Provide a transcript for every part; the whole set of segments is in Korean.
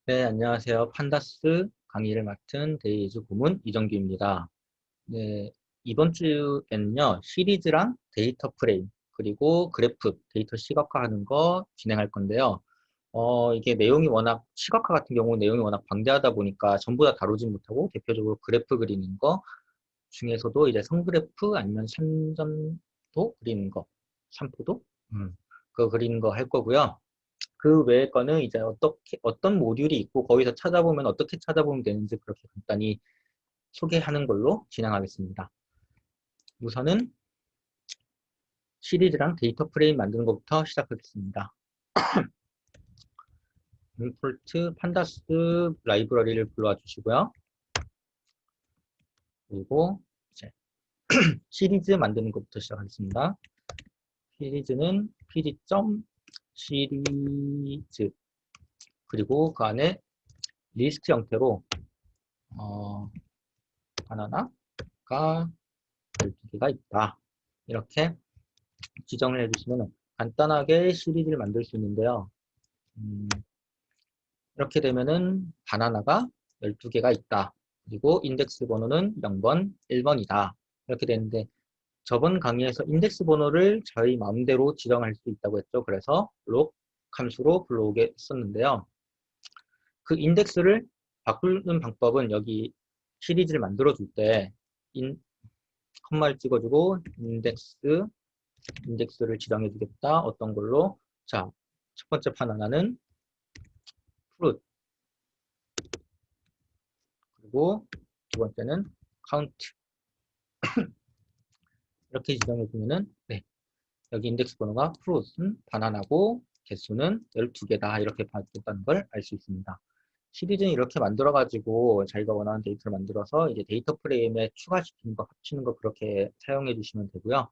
네, 안녕하세요. 판다스 강의를 맡은 데이즈 고문 이정규입니다. 네, 이번 주에는요, 시리즈랑 데이터 프레임, 그리고 그래프, 데이터 시각화하는 거 진행할 건데요. 이게 내용이 워낙, 시각화 같은 경우 내용이 워낙 방대하다 보니까 전부 다 다루진 못하고, 대표적으로 그래프 그리는 거 중에서도 이제 선그래프 아니면 산전도 그리는 거, 산포도? 그거 그리는 거 할 거고요. 그 외의 거는 이제 어떤 모듈이 있고 거기서 찾아보면 어떻게 찾아보면 되는지 그렇게 간단히 소개하는 걸로 진행하겠습니다. 우선은 시리즈랑 데이터 프레임 만드는 것부터 시작하겠습니다. 임포트 판다스 라이브러리를 불러와 주시고요. 그리고 이제 시리즈 만드는 것부터 시작하겠습니다. 시리즈는 pd.시리즈 그리고 그 안에 리스트 형태로 바나나가 12개가 있다. 이렇게 지정을 해주시면 간단하게 시리즈를 만들 수 있는데요. 이렇게 되면은 바나나가 12개가 있다. 그리고 인덱스 번호는 0번, 1번이다. 이렇게 되는데 저번 강의에서 인덱스 번호를 저희 마음대로 지정할 수 있다고 했죠. 그래서 록 함수로 불러오게 했었는데요. 그 인덱스를 바꾸는 방법은 여기 시리즈를 만들어줄 때 컴마를 찍어주고 인덱스를 지정해 주겠다. 어떤 걸로? 자, 첫 번째 바나나는 fruit, 그리고 두 번째는 count. 이렇게 지정해 주면은, 네, 여기 인덱스 번호가 fruit은 바나나고 개수는 12개다. 이렇게 받겠다는 걸 알 수 있습니다. 시리즈는 이렇게 만들어가지고 자기가 원하는 데이터를 만들어서 이제 데이터 프레임에 추가시키는 거, 합치는 거 그렇게 사용해 주시면 되고요.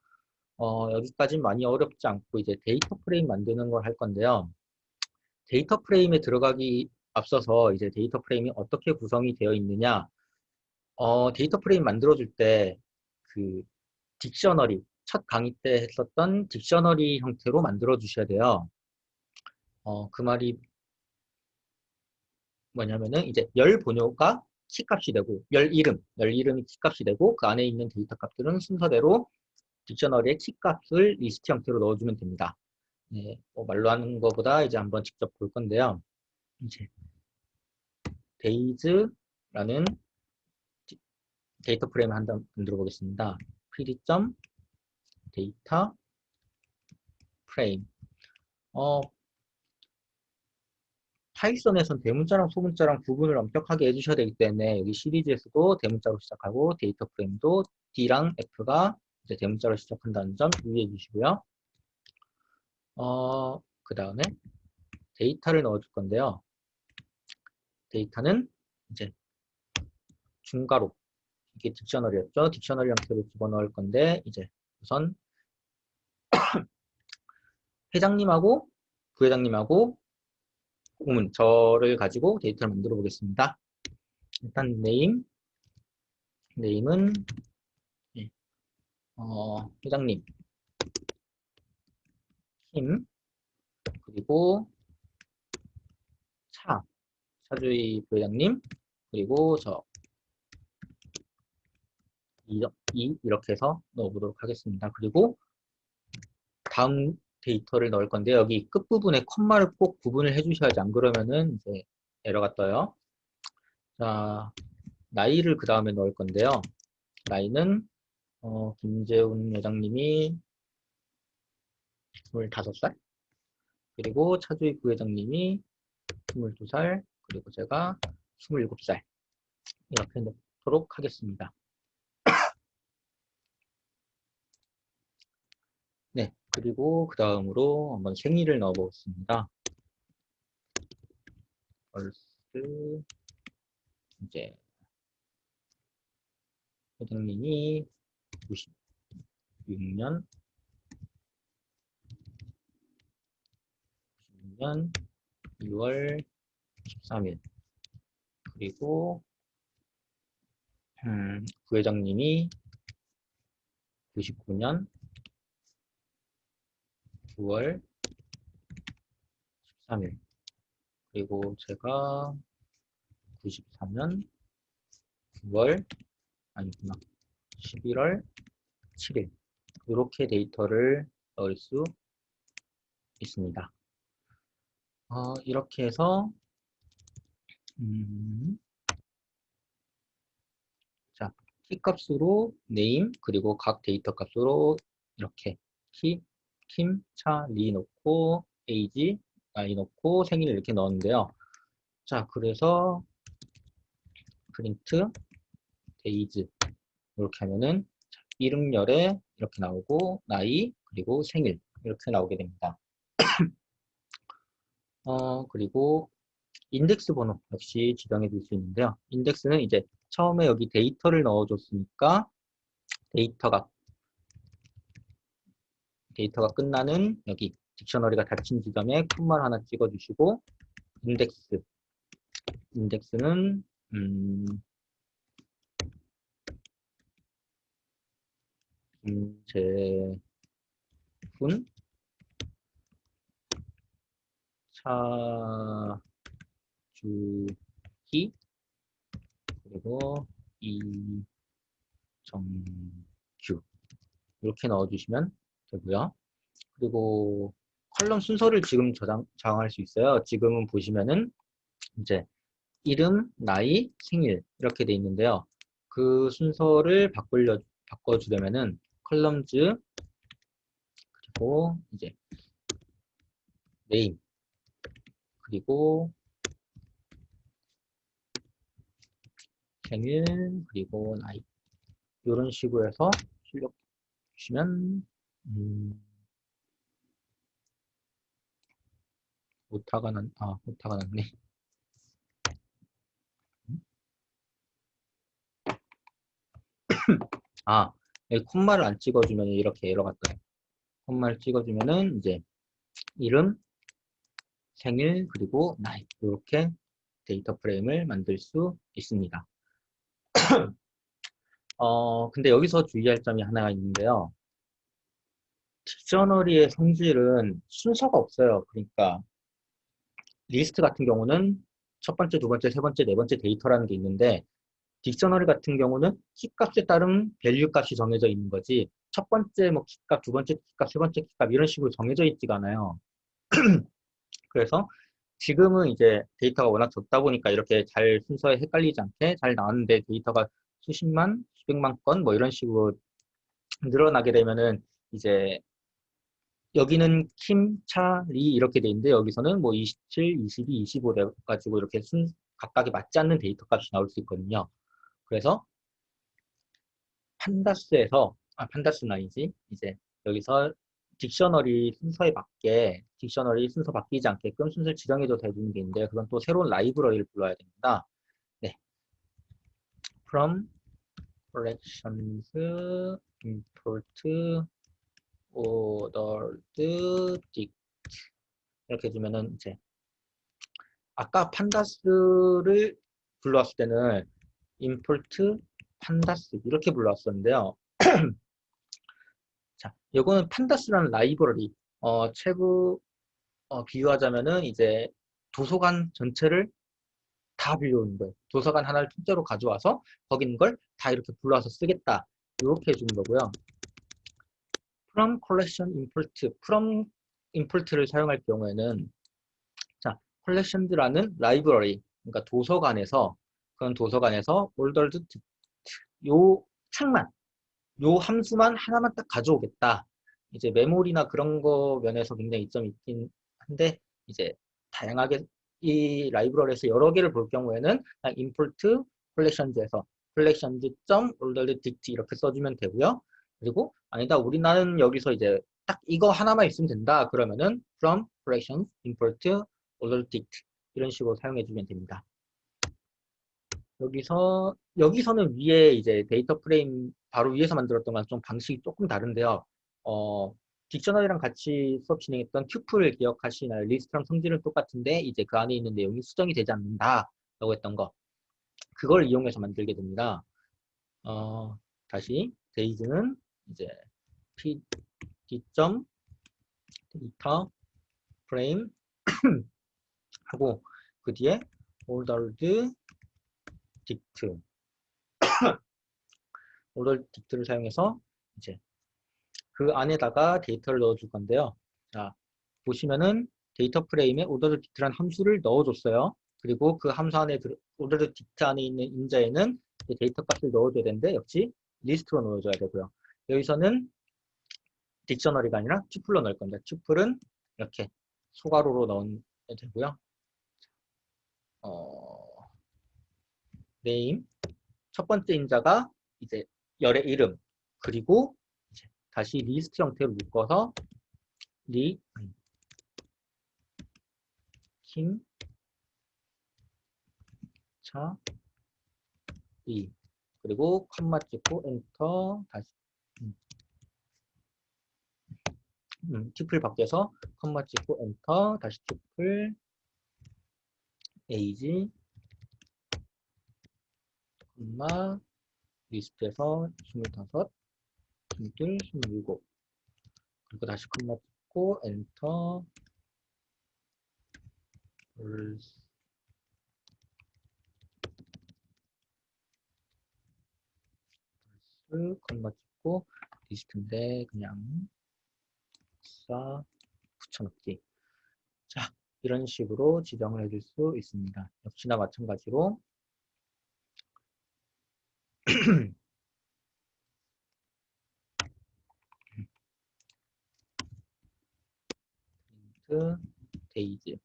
여기까지는 많이 어렵지 않고 이제 데이터 프레임 만드는 걸 할 건데요. 데이터 프레임에 들어가기 앞서서 이제 데이터 프레임이 어떻게 구성이 되어 있느냐, 데이터 프레임 만들어줄 때 그 딕셔너리, 첫 강의 때 했었던 딕셔너리 형태로 만들어 주셔야 돼요. 그 말이 뭐냐면은 이제 열 번호가 키값이 되고 열 이름이 키값이 되고 그 안에 있는 데이터 값들은 순서대로 딕셔너리의 키값을 리스트 형태로 넣어주면 됩니다. 네, 말로 하는 것보다 이제 한번 직접 볼 건데요. 이제 데이즈라는 데이터 프레임을 한번 만들어 보겠습니다. pd.data 프레임. 파이썬에선 대문자랑 소문자랑 구분을 엄격하게 해주셔야 되기 때문에 여기 시리즈에서도 대문자로 시작하고 데이터 프레임도 D랑 F가 이제 대문자로 시작한다는 점 유의해 주시고요. 그 다음에 데이터를 넣어줄 건데요. 데이터는 이제 중괄호, 이게 딕셔너리였죠. 딕셔너리 형태로 집어넣을 건데 이제 우선 회장님하고 부회장님하고 저를 가지고 데이터를 만들어 보겠습니다. 일단 네임은 예, 회장님, 힘, 그리고 차주희 부회장님, 그리고 이렇게 해서 넣어보도록 하겠습니다. 그리고 다음 데이터를 넣을 건데 여기 끝부분에 컴마를 꼭 구분을 해주셔야지, 안 그러면은 이제 에러가 떠요. 자, 나이를 그 다음에 넣을 건데요. 나이는 김재훈 회장님이 25살, 그리고 차주희 부회장님이 22살, 그리고 제가 27살 이렇게 넣도록 하겠습니다. 네, 그리고 그 다음으로 한번 생일을 넣어보겠습니다. 벌스 이제 회장님이 96년 2월 13일, 그리고 부회장님이 99년 9월 13일. 그리고 제가 94년 9월 아니구나 11월 7일 이렇게 데이터를 넣을 수 있습니다. 이렇게 해서 자, 키 값으로 name 그리고 각 데이터 값으로 이렇게 키, 킴, 차, 리 넣고 age, 나이 넣고 생일 이렇게 넣었는데요. 자, 그래서 print days 이렇게 하면은 이름열에 이렇게 나오고 나이 그리고 생일 이렇게 나오게 됩니다. 그리고 인덱스 번호 역시 지정해 줄 수 있는데요. 인덱스는 이제 처음에 여기 데이터를 넣어줬으니까 데이터가 끝나는 여기 딕셔너리가 닫힌 지점에 콤마를 하나 찍어주시고 인덱스는 김재훈 차주희 그리고 이정규 이렇게 넣어주시면 되고요. 그리고 컬럼 순서를 지금 저장할 수 있어요. 지금은 보시면은 이제 이름, 나이, 생일 이렇게 돼 있는데요. 그 순서를 바꿔주려면은 컬럼즈 그리고 이제 네임 그리고 생일 그리고 나이 이런 식으로 해서 출력 주시면 오타가 났네. 여기 콤마를 안 찍어주면 이렇게 에러가 떠요. 콤마를 찍어주면은 이제 이름, 생일, 그리고 나이 이렇게 데이터 프레임을 만들 수 있습니다. 근데 여기서 주의할 점이 하나가 있는데요. 딕셔너리의 성질은 순서가 없어요. 그러니까 리스트 같은 경우는 첫 번째, 두 번째, 세 번째, 네 번째 데이터라는 게 있는데 딕셔너리 같은 경우는 키값에 따른 밸류 값이 정해져 있는 거지 첫 번째 뭐 키값, 두 번째 키값, 세 번째 키값 이런 식으로 정해져 있지가 않아요. 그래서 지금은 이제 데이터가 워낙 적다 보니까 이렇게 잘 순서에 헷갈리지 않게 잘 나왔는데 데이터가 수십만, 수백만 건 뭐 이런 식으로 늘어나게 되면은 이제 여기는 킴, 차, 리 이렇게 돼 있는데 여기서는 뭐 27, 22, 25 돼가지고 이렇게 각각에 맞지 않는 데이터 값이 나올 수 있거든요. 그래서 판다스는 아니지. 이제 여기서 딕셔너리 순서 바뀌지 않게끔 순서를 지정해줘서 해주는 게 있는데 그건 또 새로운 라이브러리를 불러야 됩니다. 네. from collections import ordered dict 이렇게 해주면은 이제 아까 판다스를 불러왔을 때는 import 판다스 이렇게 불러왔었는데요. 자, 요거는 판다스라는 라이브러리 책을 비유하자면은 이제 도서관 전체를 다 빌려오는 거예요. 도서관 하나를 통째로 가져와서 거기 있는 걸 다 이렇게 불러와서 쓰겠다. 이렇게 해주는 거고요. from collection import를 사용할 경우에는 자, collections라는 라이브러리 그러니까 그런 도서관에서 ordered 요 창만 요 함수만 하나만 딱 가져오겠다. 이제 메모리나 그런 거 면에서 굉장히 이점이 있긴 한데 이제 다양하게 이 라이브러리에서 여러 개를 볼 경우에는 그냥 import collections에서 collections.ordereddict 이렇게 써주면 되고요. 그리고 아니다 나는 여기서 이제 딱 이거 하나만 있으면 된다. 그러면은 from collections import ordereddict 이런 식으로 사용해주면 됩니다. 여기서는 위에 이제 데이터 프레임 바로 위에서 만들었던 건 좀 방식이 조금 다른데요. 딕셔너리랑 같이 수업 진행했던 튜플 기억하시나요? 리스트랑 성질은 똑같은데 이제 그 안에 있는 내용이 수정이 되지 않는다라고 했던 거. 그걸 이용해서 만들게 됩니다. 다시 데이즈는 이제 pd.데이터 프레임 하고 그 뒤에 ordered dict, ordered dict를 사용해서 이제 그 안에다가 데이터를 넣어줄 건데요. 자, 보시면은 데이터 프레임에 ordered dict라는 함수를 넣어줬어요. 그리고 그 함수 안에 ordered dict 안에 있는 인자에는 데이터 값을 넣어줘야 되는데 역시 리스트로 넣어줘야 되고요. 여기서는 딕셔너리가 아니라 튜플로 넣을 겁니다. 튜플은 이렇게 소괄호로 넣으면 되고요. name 첫 번째 인자가 이제 열의 이름, 그리고 이제 다시 리스트 형태로 묶어서 킹 차 이, 그리고 컴마 찍고 엔터 다시 튜플 바뀌어서 컴마 찍고 엔터 다시 튜플 에이지 컴마 리스트에서 25, 22, 27, 그리고 다시 컴마 찍고 엔터 컴마 찍고 리스트인데 그냥 싹 붙여넣기. 자, 이런 식으로 지정을 해줄 수 있습니다. 역시나 마찬가지로 print days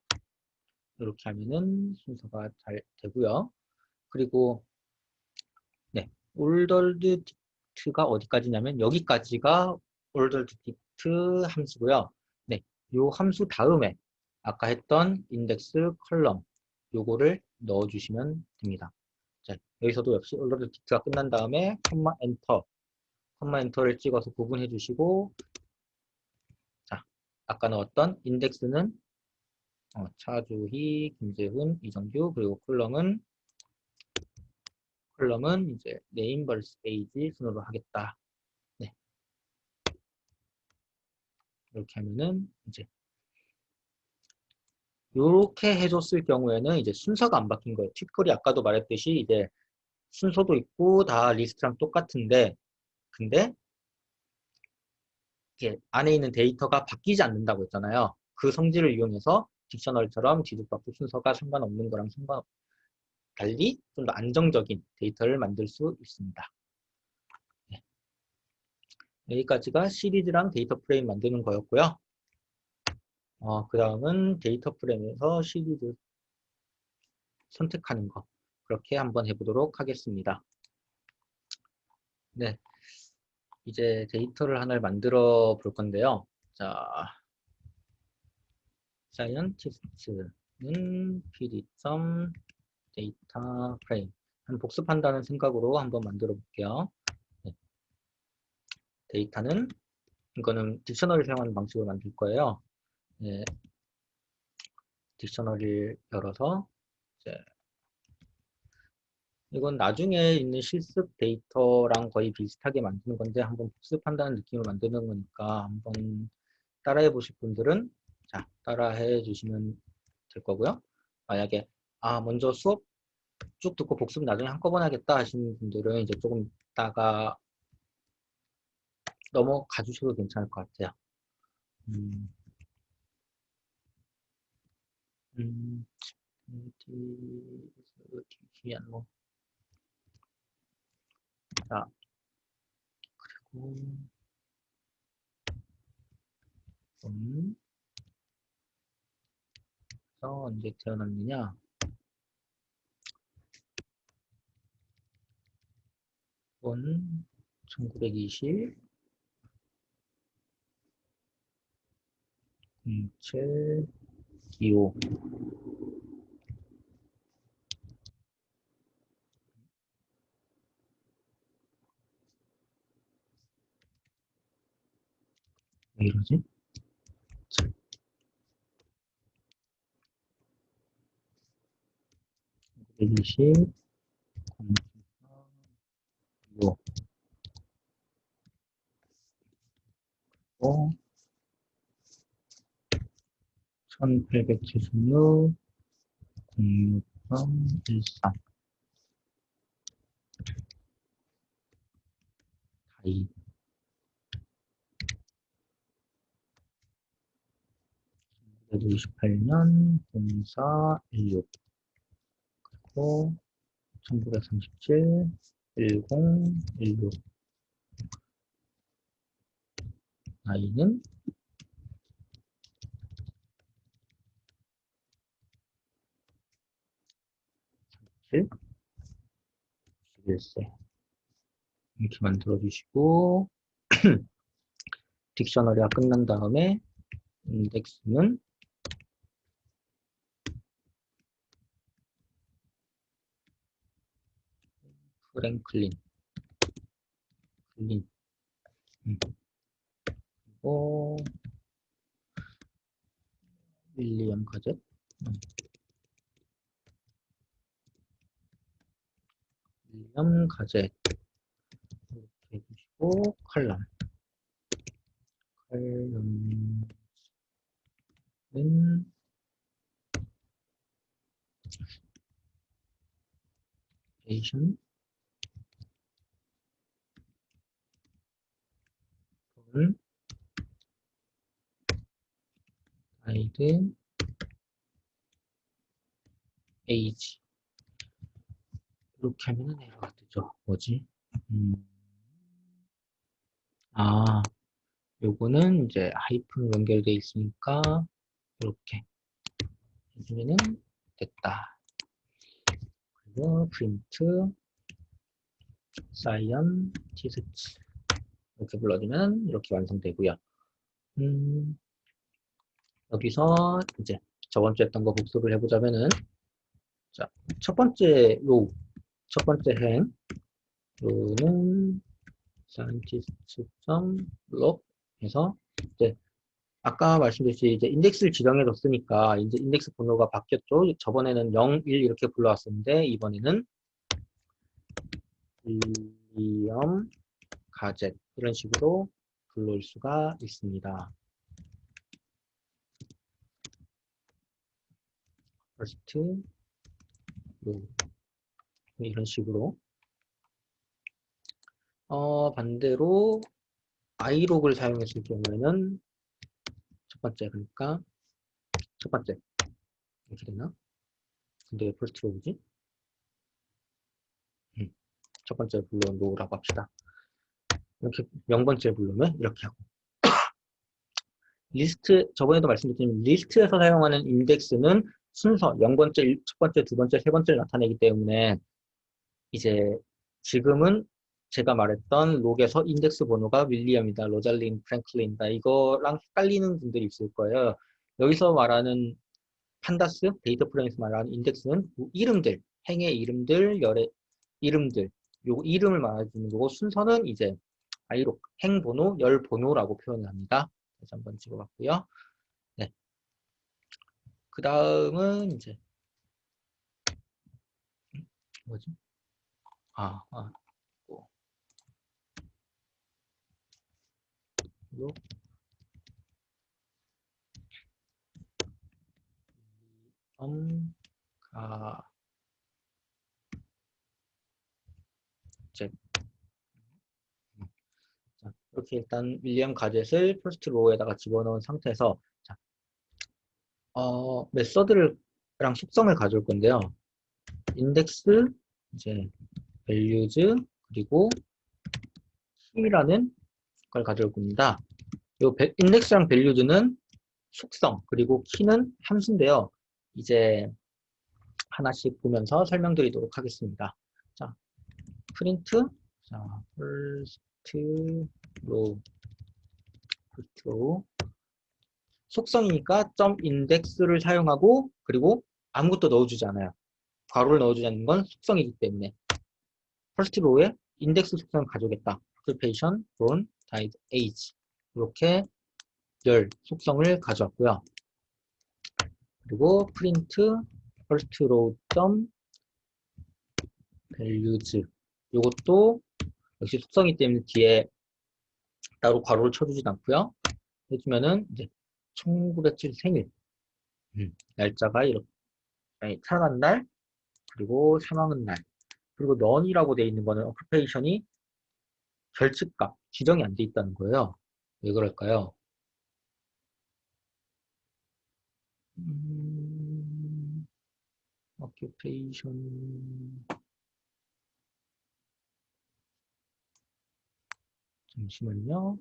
이렇게 하면은 순서가 잘 되고요. 그리고 네, ordered dict가 어디까지냐면 여기까지가 ordered dict 함수고요. 네, 요 함수 다음에 아까 했던 인덱스 컬럼 요거를 넣어주시면 됩니다. 자, 여기서도 역시 ordered dict가 끝난 다음에 컴마 엔터를 찍어서 구분해 주시고, 자, 아까 넣었던 인덱스는 차주희, 김재훈, 이정규, 그리고 컬럼은 이제 네임 vs 에이지 순으로 하겠다. 네. 이렇게 하면은 이제 이렇게 해줬을 경우에는 이제 순서가 안 바뀐 거예요. 튜플이 아까도 말했듯이 이제 순서도 있고 다 리스트랑 똑같은데, 근데 이게 안에 있는 데이터가 바뀌지 않는다고 했잖아요. 그 성질을 이용해서 딕셔널처럼 뒤죽박죽 순서가 상관없는 거랑 달리 좀 더 안정적인 데이터를 만들 수 있습니다. 네. 여기까지가 시리즈랑 데이터 프레임 만드는 거였고요. 그 다음은 데이터 프레임에서 시리즈 선택하는 거, 그렇게 한번 해보도록 하겠습니다. 네, 이제 데이터를 하나를 만들어 볼 건데요. 자, 사이언티스트는 pd.data frame 한 복습한다는 생각으로 한번 만들어 볼게요. 네. 데이터는 이거는 딕셔너리 사용하는 방식으로 만들 거예요. 네. 딕셔너리를 열어서 이제 이건 나중에 있는 실습 데이터랑 거의 비슷하게 만드는 건데 한번 복습한다는 느낌으로 만드는 거니까 한번 따라해 보실 분들은 자, 따라해 주시면 될 거고요. 만약에 먼저 수업 쭉 듣고 복습 나중에 한꺼번에 하겠다 하시는 분들은 이제 조금 있다가 넘어가 주셔도 괜찮을 것 같아요. 뭐. 자, 그리고 언제 태어났느냐? 1920 07 25 왜 이러지? 1920 05 1876 06.13 다이 1928년 0416 그리고 1937 1016 나이는 7 11세 이렇게 만들어 주시고 딕셔너리가 끝난 다음에 인덱스는 프랭클린 클린 그리고 윌리엄 가젯 윌리엄 가젯 이렇게 해주시고 칼럼은 에이션 가이드 에이지 이렇게 하면 에러가 뜨죠. 뭐지? 요거는 이제 하이픈으로 연결되어 있으니까 이렇게 해주면은 됐다. 그리고 프린트 사이언티스트 이렇게 불러주면 이렇게 완성되고요. 여기서 이제 저번 주에 했던 거 복습을 해보자면은 자, 첫 번째 로우, 첫 번째 행 로우는 scientist.log 해서 이제 아까 말씀드렸듯이 이제 인덱스를 지정해 뒀으니까 이제 인덱스 번호가 바뀌었죠. 저번에는 0, 1 이렇게 불러왔었는데 이번에는 윌리엄 가젯 이런 식으로 불러올 수가 있습니다. first row 이런 식으로 반대로 i록을 사용했을 경우에는 첫 번째 그러니까 첫 번째 이렇게 되나? 근데 왜 first row지? 첫 번째 불러온 row라고 합시다. 이렇게 0번째 불러면 이렇게 하고 리스트 저번에도 말씀드렸지만 리스트에서 사용하는 인덱스는 순서 0번째, 첫 번째, 두 번째, 세 번째를 나타내기 때문에 이제 지금은 제가 말했던 록에서 인덱스 번호가 윌리엄이다, 로잘린, 프랭클린이다 이거랑 헷갈리는 분들이 있을 거예요. 여기서 말하는 판다스, 데이터 프레임에서 말하는 인덱스는 이름들, 행의 이름들, 열의 이름들 요 이름을 말해주는 거고 순서는 이제 i록, 행 번호, 열 번호라고 표현을 합니다. 다시 한번 찍어봤고요. 네. 그 다음은 이제 뭐지? 또 가 제 이렇게 일단 윌리엄 가젯을 퍼스트 로우에다가 집어넣은 상태에서 자, 메서드랑 속성을 가져올 건데요. 인덱스 이제 values 그리고 키라는 걸 가져올 겁니다. 요 인덱스랑 values는 속성 그리고 키는 함수인데요. 이제 하나씩 보면서 설명드리도록 하겠습니다. 자, 프린트 자, first row 속성이니까 점 인덱스를 사용하고 그리고 아무것도 넣어주지 않아요. 괄호를 넣어주지 않는 건 속성이기 때문에 first row에 인덱스 속성을 가져오겠다. occupation, born, died, age 이렇게 열 속성을 가져왔고요. 그리고 print first row 점 values 이것도 역시 속성이기 때문에 뒤에 따로 괄호를 쳐주진 않고요. 해주면은 이제 1907 생일 날짜가 이렇게 아니, 태어난 날, 그리고 사망한 날, 그리고 none이라고 돼 있는 거는 occupation이 결측값, 지정이 안 돼 있다는 거예요. 왜 그럴까요? occupation, 잠시만요.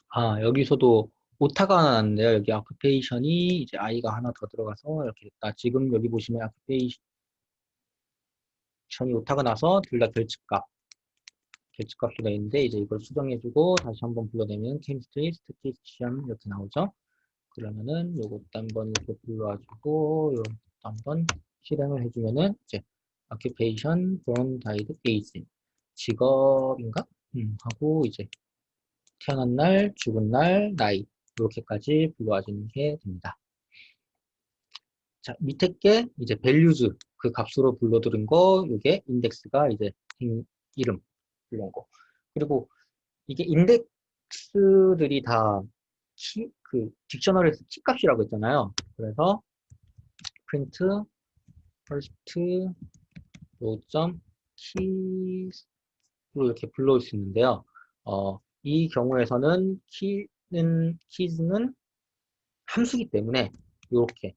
아, 여기서도 오타가 나는데요. 여기 occupation이 이제 i가 하나 더 들어가서 이렇게 됐다. 지금 여기 보시면 occupation이 오타가 나서 둘 다 결측값으로 되어 있는데 이제 이걸 수정해주고 다시 한번 불러내면 chemistry, statistician 이렇게 나오죠. 그러면은 요것도 한번 이렇게 불러주고 요것도 한번 실행을 해주면은 이제 occupation, born, died, age 직업인가? 하고 이제 태어난 날, 죽은 날, 나이 이렇게까지 불러와주는 게 됩니다. 자, 밑에 게 이제 values 그 값으로 불러들은 거, 이게 인덱스가 이제 이름 이런 거. 그리고 이게 인덱스들이 다 그 딕셔너리에서 키 값이라고 했잖아요. 그래서 print first row keys로 이렇게 불러올 수 있는데요. 이 경우에서는 keys는 함수기 때문에 이렇게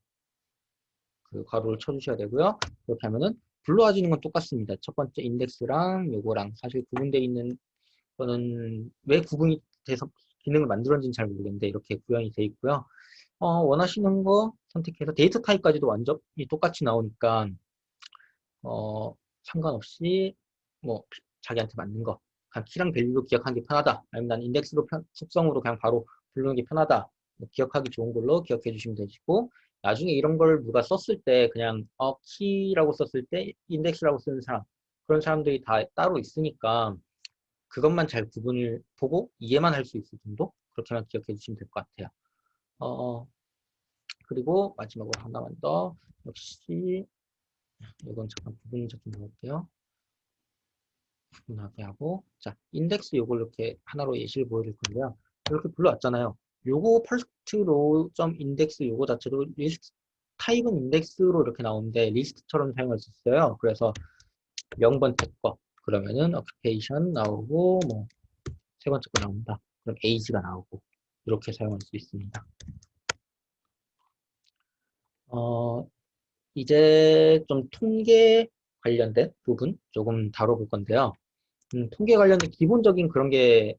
그 괄호를 쳐주셔야 되고요. 그렇게 하면은 불러와주는 건 똑같습니다. 첫 번째 인덱스랑 요거랑 사실 구분되어 있는 거는 왜 구분이 돼서 기능을 만들었는지는 잘 모르겠는데 이렇게 구현이 되어 있고요. 원하시는 거 선택해서 데이터 타입까지도 완전히 똑같이 나오니까 상관없이 뭐 자기한테 맞는 거 그냥 키랑 밸류로 기억하는 게 편하다. 아니면 난 인덱스로 속성으로 그냥 바로 부르는 게 편하다. 뭐 기억하기 좋은 걸로 기억해 주시면 되시고 나중에 이런 걸 누가 썼을 때 그냥 키라고 썼을 때 인덱스라고 쓰는 사람 그런 사람들이 다 따로 있으니까 그것만 잘 구분을 보고 이해만 할 수 있을 정도 그렇게만 기억해 주시면 될 것 같아요. 그리고 마지막으로 하나만 더 역시 이건 잠깐 부분 좀 넣을게요. 구분하게 하고 자 인덱스 요걸 이렇게 하나로 예시를 보여줄 건데요. 이렇게 불러왔잖아요. 요거 first row index 요거 자체로 리스트 타입은 인덱스로 이렇게 나오는데 리스트처럼 사용할 수 있어요. 그래서 명번째 거 그러면은 occupation 나오고 뭐 세 번째 거 나온다. 그럼 age가 나오고 이렇게 사용할 수 있습니다. 이제 좀 통계 관련된 부분 조금 다뤄볼 건데요. 통계 관련된 기본적인 그런 게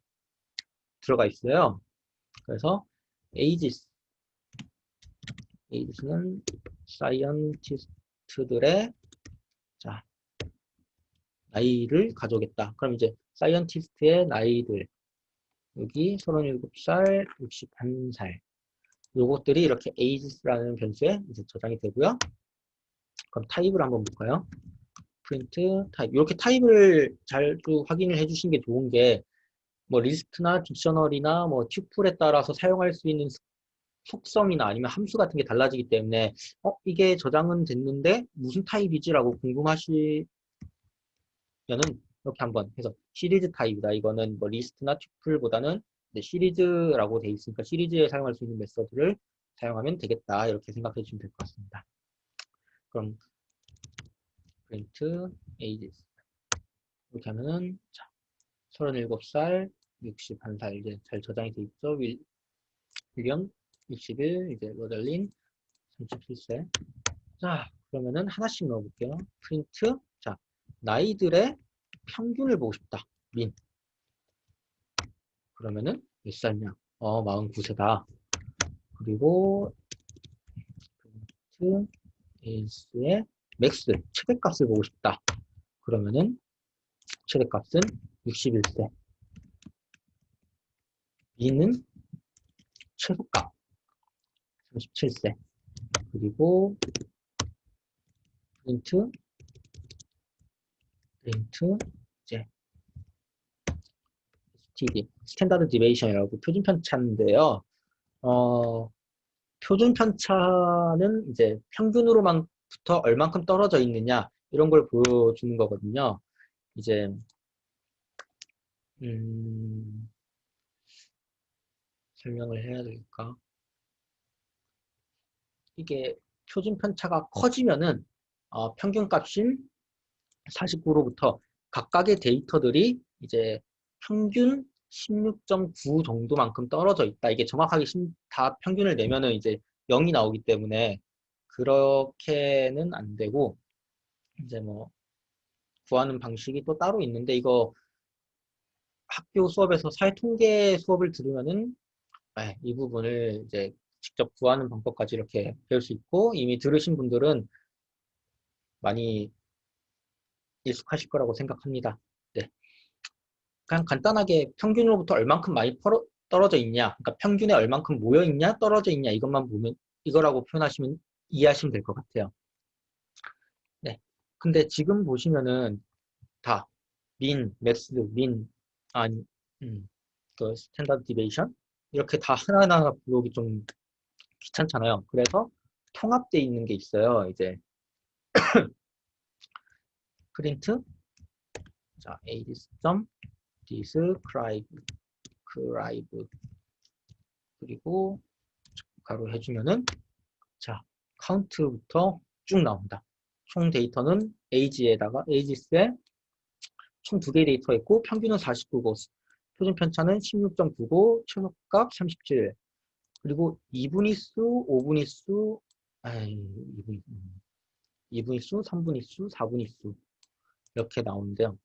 들어가 있어요. 그래서 ages는 사이언티스트들의 자, 나이를 가져오겠다. 그럼 이제 사이언티스트의 나이들 여기 37살, 61살 요것들이 이렇게 ages라는 변수에 이제 저장이 되고요. 그럼 타입을 한번 볼까요? 프린트 타입 이렇게 타입을 잘 확인을 해주시는 게 좋은 게 뭐 리스트나 딕셔너리나 뭐 튜플에 따라서 사용할 수 있는 속성이나 아니면 함수 같은 게 달라지기 때문에 이게 저장은 됐는데 무슨 타입이지라고 궁금하시면은 이렇게 한번 해서 시리즈 타입이다. 이거는 뭐 리스트나 튜플보다는 시리즈라고 돼 있으니까 시리즈에 사용할 수 있는 메서드를 사용하면 되겠다. 이렇게 생각해 주시면 될 것 같습니다. 그럼 print ages 이렇게 하면은 자, 37살, 61살 이제 잘 저장이 돼 있죠. 윌리엄 61, 이제 로달린 37세. 자, 그러면은 하나씩 넣어볼게요. 프린트. 자, 나이들의 평균을 보고 싶다. 민. 그러면은 몇 살이냐? 49세다. 그리고 프린트 에이스의 맥스, 최대값을 보고 싶다. 그러면은 최대값은 61세. 민은 최소값 37세. 그리고 프린트 이제 STD 스탠다드 디베이션이라고 표준 편차인데요. 표준 편차는 이제 평균으로만부터 얼만큼 떨어져 있느냐 이런 걸 보여주는 거거든요. 이제 설명을 해야 될까? 이게 표준 편차가 커지면은 평균값인 49로부터 각각의 데이터들이 이제 평균 16.9 정도만큼 떨어져 있다. 이게 정확하게 다 평균을 내면은 이제 0이 나오기 때문에 그렇게는 안 되고, 이제 뭐 구하는 방식이 또 따로 있는데, 이거 학교 수업에서 사회통계 수업을 들으면은 이 부분을 이제 직접 구하는 방법까지 이렇게 배울 수 있고, 이미 들으신 분들은 많이 익숙하실 거라고 생각합니다. 네. 그냥 간단하게 평균으로부터 얼만큼 많이 떨어져 있냐, 그러니까 평균에 얼만큼 모여 있냐, 떨어져 있냐, 이것만 보면, 이거라고 표현하시면 이해하시면 될 것 같아요. 네. 근데 지금 보시면은 다 매스, 아니, 그 스탠다드 디베이션 이렇게 다 하나하나 부르기 좀 귀찮잖아요. 그래서 통합되어 있는 게 있어요. 이제 프린트, 자, describe, 그리고 가로 해주면은, 자, 카운트부터 쭉 나온다. 총 데이터는 ages에 총 2개의 데이터가 있고 평균은 49고 표준 편차는 16.9고 최소값 37, 그리고 2분위수, 5분위수, 2분위수, 3분위수, 4분위수 이렇게 나오는데요.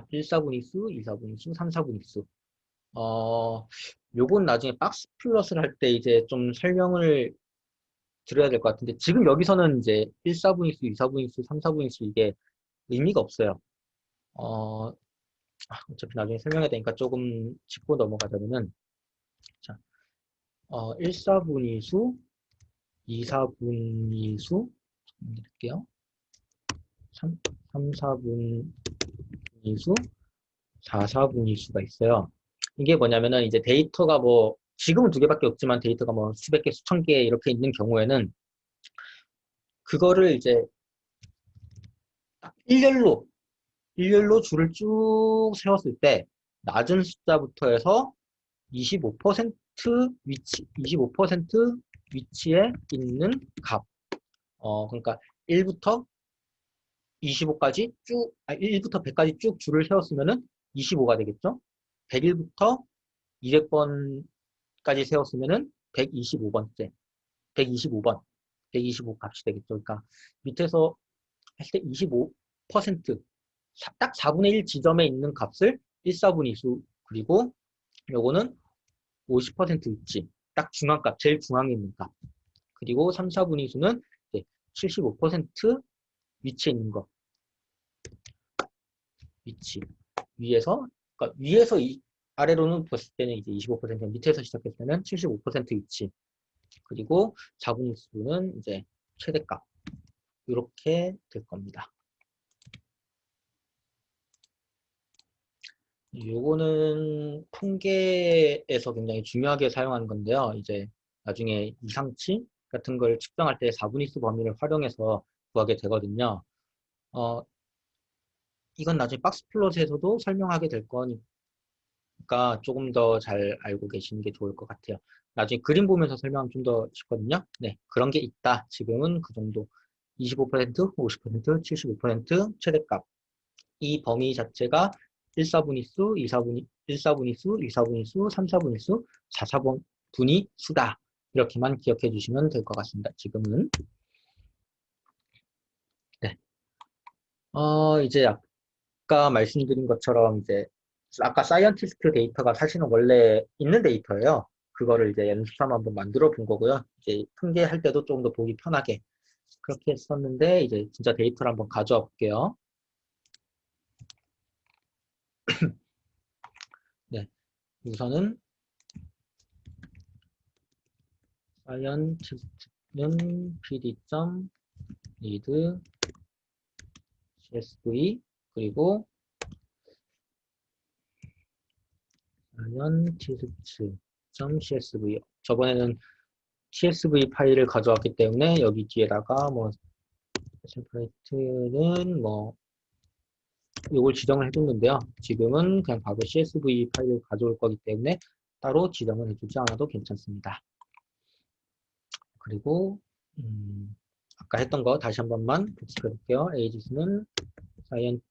1, 4분위수, 2, 4분위수, 3, 4분위수. 요건 나중에 박스 플롯을 할 때 이제 좀 설명을 드려야 될 것 같은데, 지금 여기서는 이제 1, 4분위수, 2, 4분위수, 3, 4분위수 이게 의미가 없어요. 어차피 나중에 설명해야 되니까 조금 짚고 넘어가자면은, 자, 1, 4분위수, 2, 4분위수, 드릴게요. 3, 4분위수, 4, 4분위수가 있어요. 이게 뭐냐면은 이제 데이터가 뭐 지금은 2개밖에 없지만 데이터가 뭐 수백 개, 수천 개 이렇게 있는 경우에는 그거를 이제 일렬로 줄을 쭉 세웠을 때 낮은 숫자부터 해서 25% 25% 위치에 있는 값. 그러니까 1부터 25까지 1부터 100까지 쭉 줄을 세웠으면은 25가 되겠죠? 101부터 200번까지 세웠으면은 125번째, 125번, 125 값이 되겠죠. 그러니까 밑에서 했을 때 25%, 딱 4분의 1 지점에 있는 값을 1, 4분의 2수, 그리고 요거는 50% 위치, 딱 중앙값, 제일 중앙에 있는 값. 그리고 3, 4분의 2수는 75% 위치에 있는 거. 위치. 그러니까 위에서 아래로는 봤을 때는 이제 25%, 밑에서 시작했을 때는 75% 위치. 그리고 4분의 2수는 이제 최대값. 이렇게 될 겁니다. 요거는 통계에서 굉장히 중요하게 사용하는 건데요. 이제 나중에 이상치 같은 걸 측정할 때 4분위수 범위를 활용해서 구하게 되거든요. 이건 나중에 박스플롯에서도 설명하게 될 거니까 조금 더 잘 알고 계시는 게 좋을 것 같아요. 나중에 그림 보면서 설명하면 좀 더 쉽거든요. 네, 그런 게 있다. 지금은 그 정도. 25%, 50%, 75% 최대값. 이 범위 자체가 1, 4분위수, 2, 4분위, 1, 4분위수, 2, 4분위수, 3, 4분위수, 4, 4분위수다. 이렇게만 기억해 주시면 될 것 같습니다. 지금은. 네. 이제 아까 말씀드린 것처럼 이제 아까 사이언티스트 데이터가 사실은 원래 있는 데이터예요. 그거를 이제 연습삼아 한번 만들어 본 거고요. 이제 통계할 때도 조금 더 보기 편하게 그렇게 했었는데, 이제 진짜 데이터를 한번 가져와 볼게요. 네. 우선은 사이언티스트는 pd.read csv, 그리고 scientist.csv. 저번에는 csv 파일을 가져왔기 때문에 여기 뒤에다가 뭐 separate는 뭐 이걸 지정을 해뒀는데요. 지금은 그냥 바로 CSV 파일을 가져올 거기 때문에 따로 지정을 해주지 않아도 괜찮습니다. 그리고 아까 했던 거 다시 한 번만 복습해 볼게요. ages는 science,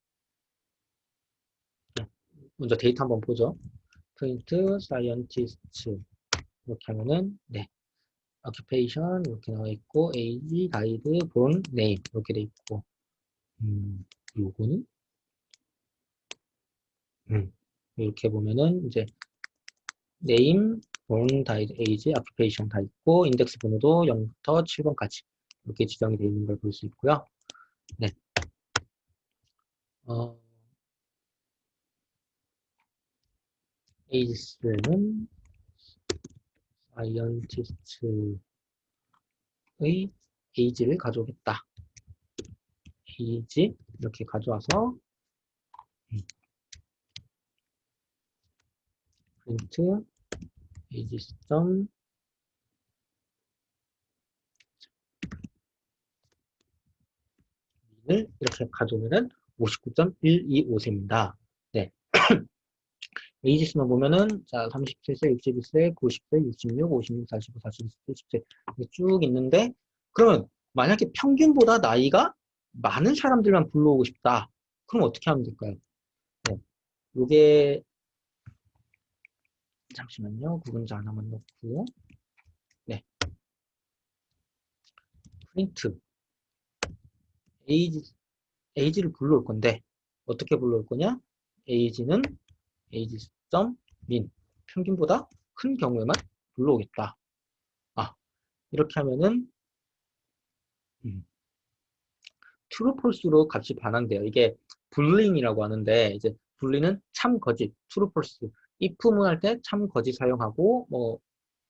먼저 데이터 한번 보죠. print scientist 이렇게 하면은 네, occupation 이렇게 나와 있고 age, guide, born, name 이렇게 돼 있고 요거는 이렇게 보면은 이제 name, born, died, age, occupation 다 있고 인덱스 번호도 0부터 7번까지 이렇게 지정이 되어 있는 걸 볼 수 있고요. 네. ages는 scientist의 age를 가져오겠다. age 이렇게 가져와서 print ages 을 이렇게 가져오면은 59.125세입니다. 네. ages만 보면은 자 37세, 61세, 90세, 66, 56, 45, 47, 10세 쭉 있는데 그러면 만약에 평균보다 나이가 많은 사람들만 불러오고 싶다. 그럼 어떻게 하면 될까요? 네. 요게 잠시만요. 구분자 하나만 넣고 네. 프린트 age를 불러올 건데 어떻게 불러올 거냐? age는 ages.min 평균보다 큰 경우에만 불러오겠다. 아, 이렇게 하면은 true, false로 값이 반환돼요. 이게 불링이라고 하는데 이제 불리는 참 거짓, true, false. if문 할 때 참 거짓 사용하고 뭐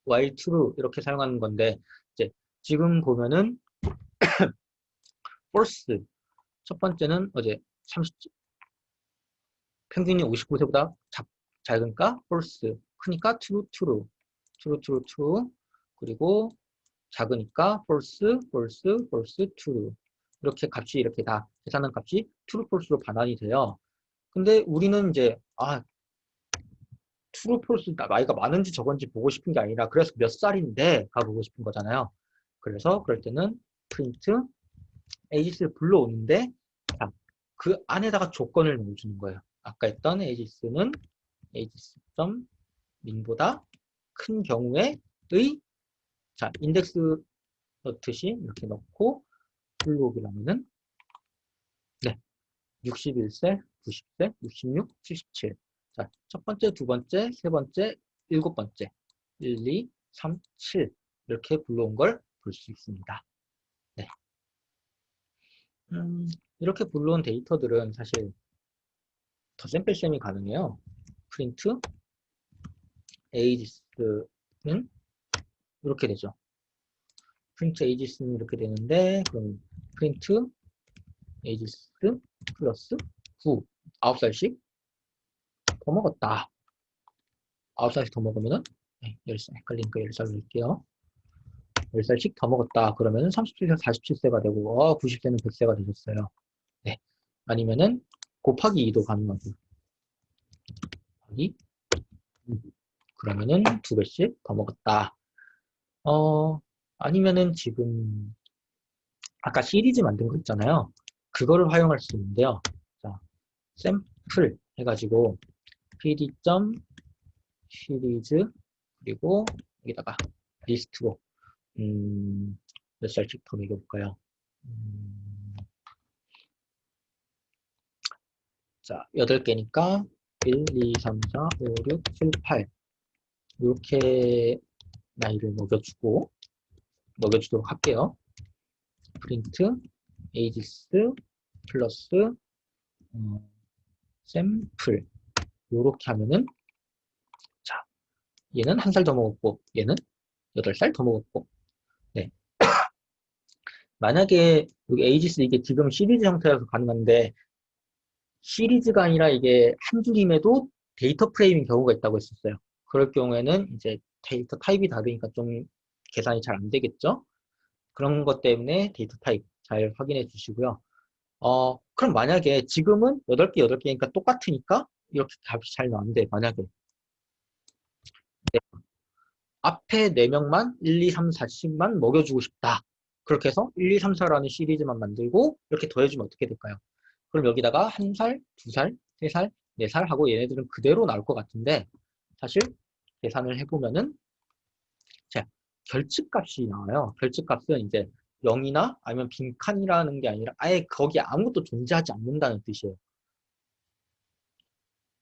while true 이렇게 사용하는 건데 이제 지금 보면은 false 첫 번째는 어제 30 평균이 59세보다 작으니까 false 크니까 true, true, true, true, true 그리고 작으니까 false, false, false, true 이렇게 값이 이렇게 다 계산한 값이 true, false로 반환이 돼요. 근데 우리는 이제 true, false 나이가 많은지 적은지 보고 싶은 게 아니라 그래서 몇 살인데 가 보고 싶은 거잖아요. 그래서 그럴 때는 print ages를 불러오는데 그 안에다가 조건을 넣어주는 거예요. 아까 했던 ages는 ages.min보다 큰 경우에의 자 인덱스 넣듯이 이렇게 넣고 불러오기로 하면은 네 61세, 90세, 66, 77 자, 첫 번째, 두 번째, 세 번째, 일곱 번째 1, 2, 3, 7 이렇게 불러온 걸 볼 수 있습니다. 네. 이렇게 불러온 데이터들은 사실 덧셈뺄셈이 가능해요. 프린트 ages는 이렇게 되죠. 프린트 ages는 이렇게 되는데 그럼 프린트 ages 플러스 9 9살씩 더 먹었다. 9살씩 더 먹으면은 10살 헷갈리니까 10살 넣을게요. 10살씩 더 먹었다. 그러면은 37세 47세가 되고 90세는 100세가 되셨어요. 네. 아니면은 곱하기 2도 가능하고 곱하기 2. 그러면은 2배씩 더 먹었다. 아니면은 지금 아까 시리즈 만든 거 있잖아요. 그거를 활용할 수 있는데요. 자, 샘플 해가지고 pd.시리즈 그리고 여기다가 리스트로 몇 살씩 더 매겨볼까요? 자, 8개니까 1, 2, 3, 4, 5, 6, 7, 8 이렇게 나이를 먹여주도록 할게요. 프린트 ages 플러스 샘플 이렇게 하면은 자 얘는 1살 더 먹었고 얘는 8살 더 먹었고 네. 만약에 여기 ages 이게 지금 시리즈 형태라서 가능한데 시리즈가 아니라 이게 한 줄임에도 데이터 프레임인 경우가 있다고 했었어요. 그럴 경우에는 이제 데이터 타입이 다르니까 좀 계산이 잘 안 되겠죠. 그런 것 때문에 데이터 타입 잘 확인해 주시고요. 그럼 만약에 지금은 8개, 8개니까 똑같으니까 이렇게 값이 잘 나오는데, 만약에 네, 앞에 4명만 1, 2, 3, 4씩만 먹여주고 싶다. 그렇게 해서 1, 2, 3, 4라는 시리즈만 만들고 이렇게 더해주면 어떻게 될까요? 그럼 여기다가 1살, 2살, 3살, 4살 하고 얘네들은 그대로 나올 것 같은데, 사실 계산을 해보면은 자, 결집값이 나와요. 결집값은 이제 0이나 아니면 빈칸이라는 게 아니라 아예 거기에 아무것도 존재하지 않는다는 뜻이에요.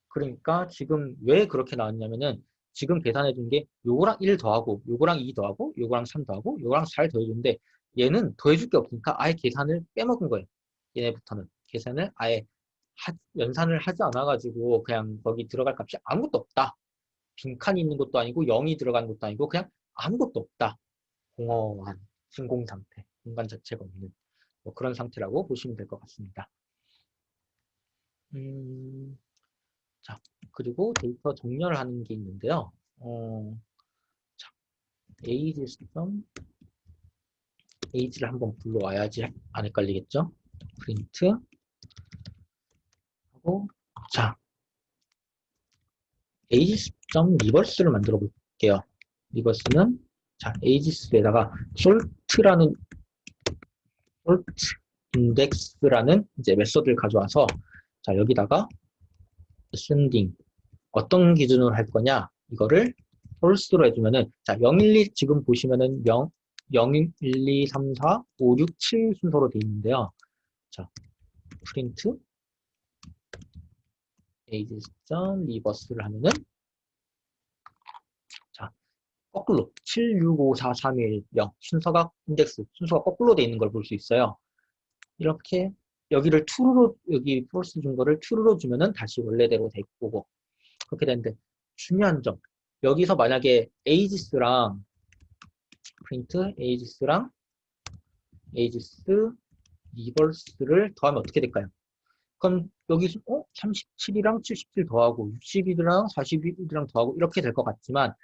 그러니까 지금 왜 그렇게 나왔냐면은 지금 계산해 준 게 요거랑 1 더하고 요거랑 2 더하고 요거랑 3 더하고 요거랑 4를 더해주는데 얘는 더해줄 게 없으니까 아예 계산을 빼먹은 거예요. 얘네부터는 계산을 아예 연산을 하지 않아가지고 그냥 거기 들어갈 값이 아무것도 없다. 빈칸이 있는 것도 아니고 0이 들어가는 것도 아니고 그냥 아무것도 없다. 공허한 진공 상태, 공간 자체가 없는 뭐 그런 상태라고 보시면 될 것 같습니다. 음, 자, 그리고 데이터 정렬을 하는 게 있는데요. 자, age 시스템, age를 한번 불러와야지 안 헷갈리겠죠? 프린트 하고, 자, age 시스템 리버스를 만들어 볼게요. 리버스는 자, ages에다가 sort라는 sort index라는 이제 메소드를 가져와서 자, 여기다가 ascending 어떤 기준으로 할 거냐 이거를 홀수로 해주면은 자 0, 1, 2 지금 보시면은 0, 0, 1, 2, 3, 4, 5, 6, 7 순서로 되어 있는데요. 자 프린트 ages.reverse를 하면은 자 거꾸로 7, 6, 5, 4, 3, 1, 0 순서가 인덱스 순서가 거꾸로 되어 있는 걸 볼 수 있어요. 이렇게 여기를 true로 여기 false 준 거를 true로 주면은 다시 원래대로 될 거고 그렇게 되는데 중요한 점 여기서 만약에 ages랑 프린트 ages랑 ages 리버스를 더하면 어떻게 될까요? 그럼 여기 37이랑 77 더하고 61이랑 41이랑 더하고 이렇게 될 것 같지만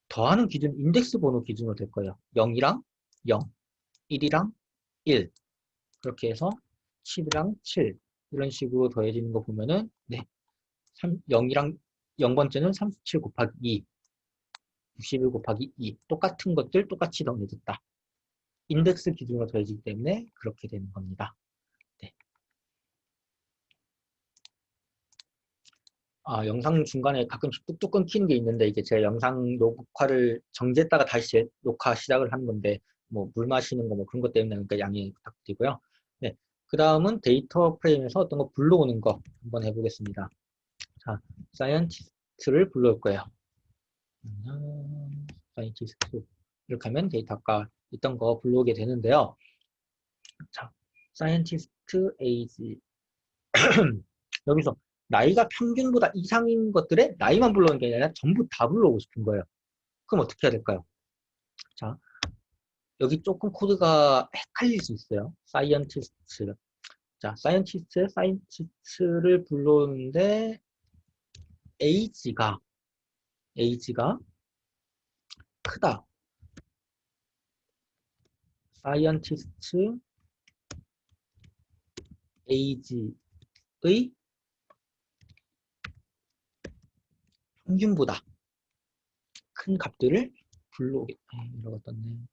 더하는 기준 인덱스 번호 기준으로 될 거예요. 0이랑 0, 1이랑 1 그렇게 해서 7이랑 7 이런 식으로 더해지는 거 보면은 네, 0이랑 0번째는 37 곱하기 2 61 곱하기 2 똑같은 것들 똑같이 더해졌다. 인덱스 기준으로 더해지기 때문에 그렇게 되는 겁니다. 네. 영상 중간에 가끔씩 뚝뚝 끊기는 게 있는데 이게 제 영상 녹화를 정지했다가 다시 녹화 시작을 하는 건데 뭐 물 마시는 거 뭐 그런 것 때문에 그러니까 양해 부탁드리고요. 네. 그 다음은 데이터 프레임에서 어떤 거 불러오는 거 한번 해보겠습니다. 자, 사이언티스트를 불러올 거예요. 사이언티스트 이렇게 하면 데이터 아까 있던 거 불러오게 되는데요. 자, 사이언티스트 에이지 여기서 나이가 평균보다 이상인 것들의 나이만 불러오는 게 아니라 전부 다 불러오고 싶은 거예요. 그럼 어떻게 해야 될까요? 자, 여기 조금 코드가 헷갈릴 수 있어요. 사이언티스트. 자, 사이언티스트를 불러오는데 에이지가 크다. 사이언티스트 에이지의 평균보다 큰 값들을 불러오게. 이러고 떴네.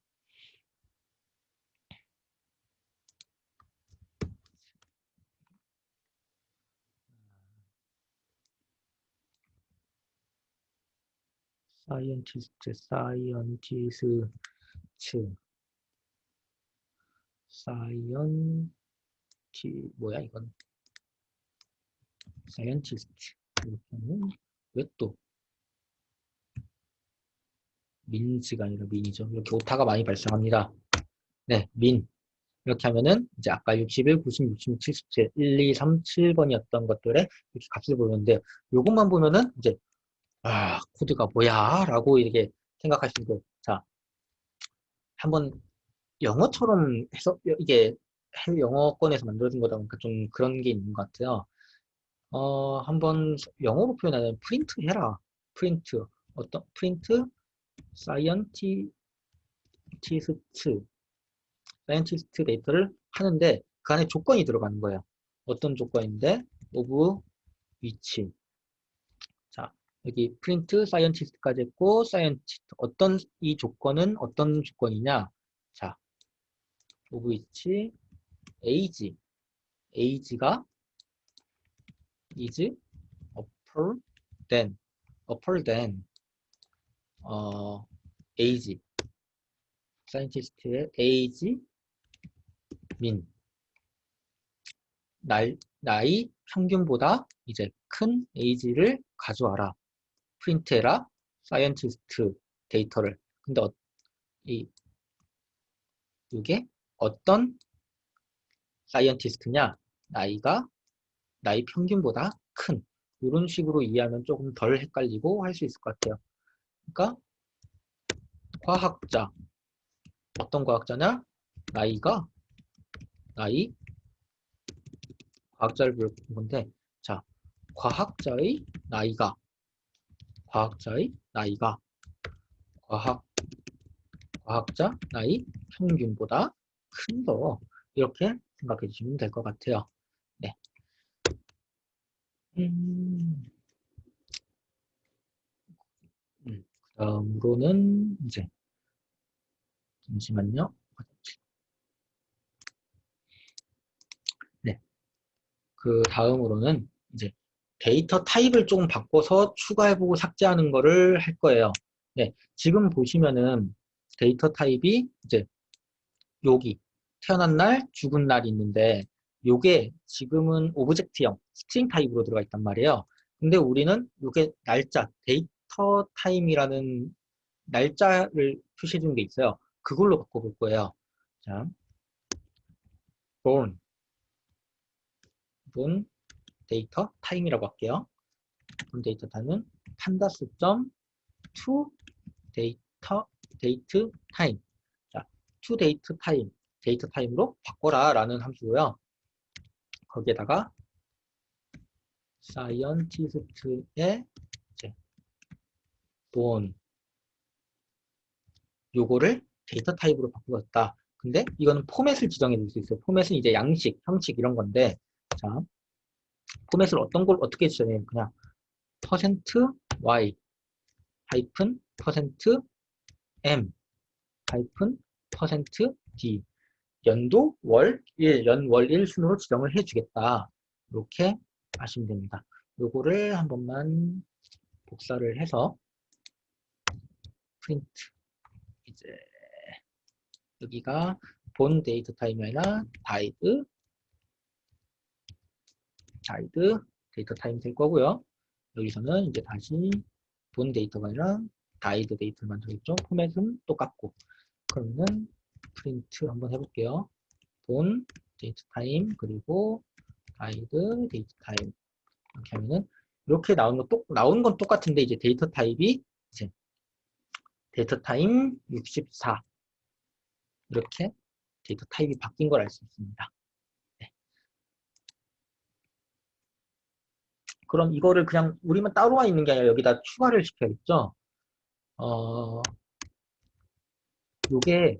사이언티 뭐야 이건 사이언티스트 이렇게 하면 왜 또 민지가 아니라 민이죠. 이렇게 오타가 많이 발생합니다. 네, 민 이렇게 하면은 이제 아까 61, 90, 66, 77, 1, 2, 3, 7번이었던 것들의 이렇게 값을 보는데 요것만 보면은 이제 코드가 뭐야? 라고 이렇게 생각하시는데 자, 한번 영어처럼 해서 이게 영어권에서 만들어진 거다 보니까 좀 그런 게 있는 것 같아요. 한번 영어로 표현하면 프린트 해라. 프린트. 프린트 사이언티스트 사이언티스트 데이터를 하는데 그 안에 조건이 들어가는 거예요. 어떤 조건인데 of which. 자, 여기 프린트 사이언티스트까지 했고 사이언티스트 어떤 이 조건은 어떤 조건이냐? 자, of which age age가 is upper than age 사이언티스트의 age min 나이 평균보다 이제 큰 age를 가져와라. 프린트해라. 사이언티스트 데이터를. 근데 이게 어떤 사이언티스트냐? 나이 평균보다 큰. 이런 식으로 이해하면 조금 덜 헷갈리고 할 수 있을 것 같아요. 그러니까 과학자. 어떤 과학자냐? 나이 과학자를 부르는 건데, 자, 과학자의 나이가 과학자 나이 평균보다 큰 거. 이렇게 생각해 주시면 될 것 같아요. 네. 그다음으로는 이제 잠시만요. 네. 그 다음으로는 이제 데이터 타입을 조금 바꿔서 추가해보고 삭제하는 거를 할 거예요. 네. 지금 보시면은 데이터 타입이 이제 여기 태어난 날, 죽은 날이 있는데 요게 지금은 오브젝트형 스트링 타입으로 들어가 있단 말이에요. 근데 우리는 요게 날짜, 데이터 타임이라는 날짜를 표시해 주는 게 있어요. 그걸로 바꿔볼 거예요. 자, born 데이터 타임이라고 할게요. born 데이터 타임은 pandas.to date time. 자, to date time 데이터 타임으로 바꿔라 라는 함수고요. 거기에다가 사이언티스트의 born 요거를 데이터 타입으로 바꾸었다. 근데 이거는 포맷을 지정해 줄 수 있어요. 포맷은 이제 양식, 형식 이런 건데, 자, 포맷을 어떤 걸 어떻게 지정해요? 그냥 %y 하이픈 %m 하이픈 %d 연도 월 1, 연월 1 순으로 지정을 해주겠다. 이렇게 하시면 됩니다. 요거를 한 번만 복사를 해서 프린트 이제 여기가 본 데이터 타임이 아니라 다이드 데이터 타임 될 거고요. 여기서는 이제 다시 본 데이터가 아니라 다이드 데이터를 만들겠죠. 포맷은 똑같고. 그러면 프린트 한번 해볼게요. 본 데이터 타임 그리고 다이드 데이터 타임 이렇게 하면은 이렇게 나오는 건 똑같은데 이제 데이터 타입이 이제 데이터 타임 64 이렇게 데이터 타입이 바뀐 걸 알 수 있습니다. 네. 그럼 이거를 그냥 우리만 따로와 있는 게 아니라 여기다 추가를 시켜야겠죠. 요게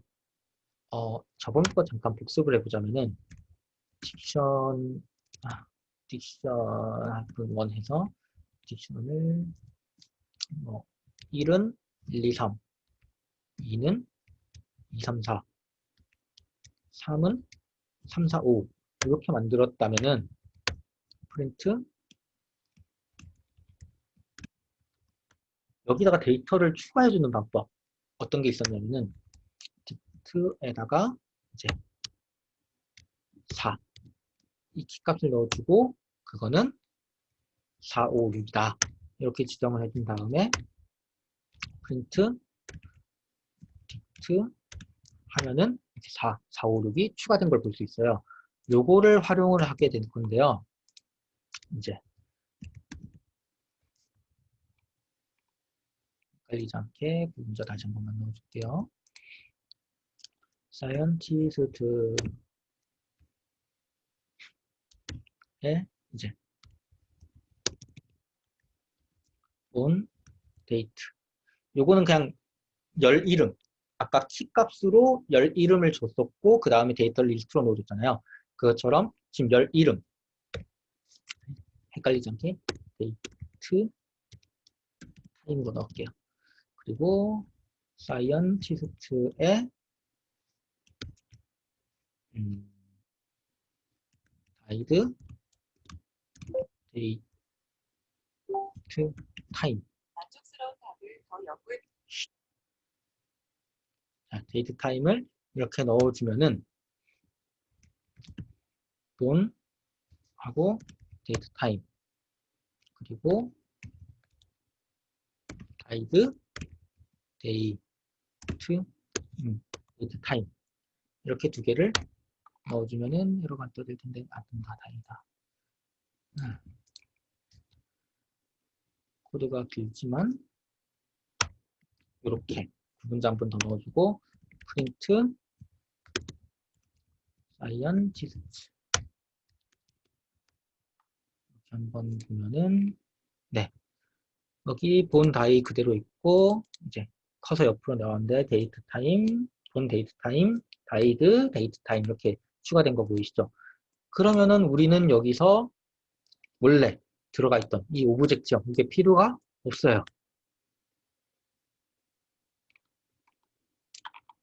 저번 거 잠깐 복습을 해보자면은 딕션 딕션 해서 딕션을 뭐 1은 1, 2, 3 2는 2, 3, 4 3은 3, 4, 5 이렇게 만들었다면은 프린트 여기다가 데이터를 추가해주는 방법 어떤 게 있었냐면은 딕트에다가 이제 4 이 키값을 넣어주고 그거는 4, 5, 6이다 이렇게 지정을 해준 다음에 프린트 딕트 하면은 4, 4, 5, 6이 추가된 걸 볼 수 있어요. 요거를 활용을 하게 될 건데요. 이제 헷갈리지 않게 문자 다시 한 번만 넣어줄게요. 사이언티스트의 이제 온 데이트 요거는 그냥 열 이름 아까 키 값으로 열 이름을 줬었고 그 다음에 데이터를 리스트로 넣어줬잖아요. 그것처럼 지금 열 이름 헷갈리지 않게 데이트 타임으로 넣을게요. 그리고 사이언티스트의 다이드 데이트 타임. 만족스러운 답을 더 연구해. 자, 데이트 타임을 이렇게 넣어주면은 본 하고 데이트 타임 그리고 다이드 데이트 데이트 타임 이렇게 두 개를 넣어주면은 에러가 안 떠질 텐데 안 뜬다 다행이다. 코드가 길지만 이렇게 두 문자 한 번 더 넣어주고 프린트 사이언티스트 이렇게 한번 보면은 네 여기 본 다이 그대로 있고 이제 커서 옆으로 나왔는데 데이트 타임 본 데이트 타임 다이드 데이트 타임 이렇게 추가된 거 보이시죠? 그러면은 우리는 여기서 원래 들어가 있던 이 오브젝트형 이게 필요가 없어요.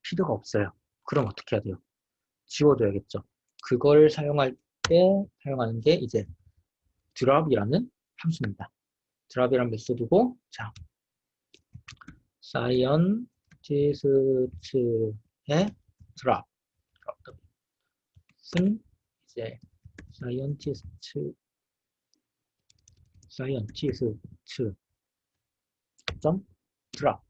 필요가 없어요. 그럼 어떻게 해야 돼요? 지워줘야겠죠. 그걸 사용할 때 사용하는 게 이제 드랍이라는 함수입니다. 드랍이라는 메소드고 자 사이언티스트의 드랍 은 이제 사이언티스트 점 드랍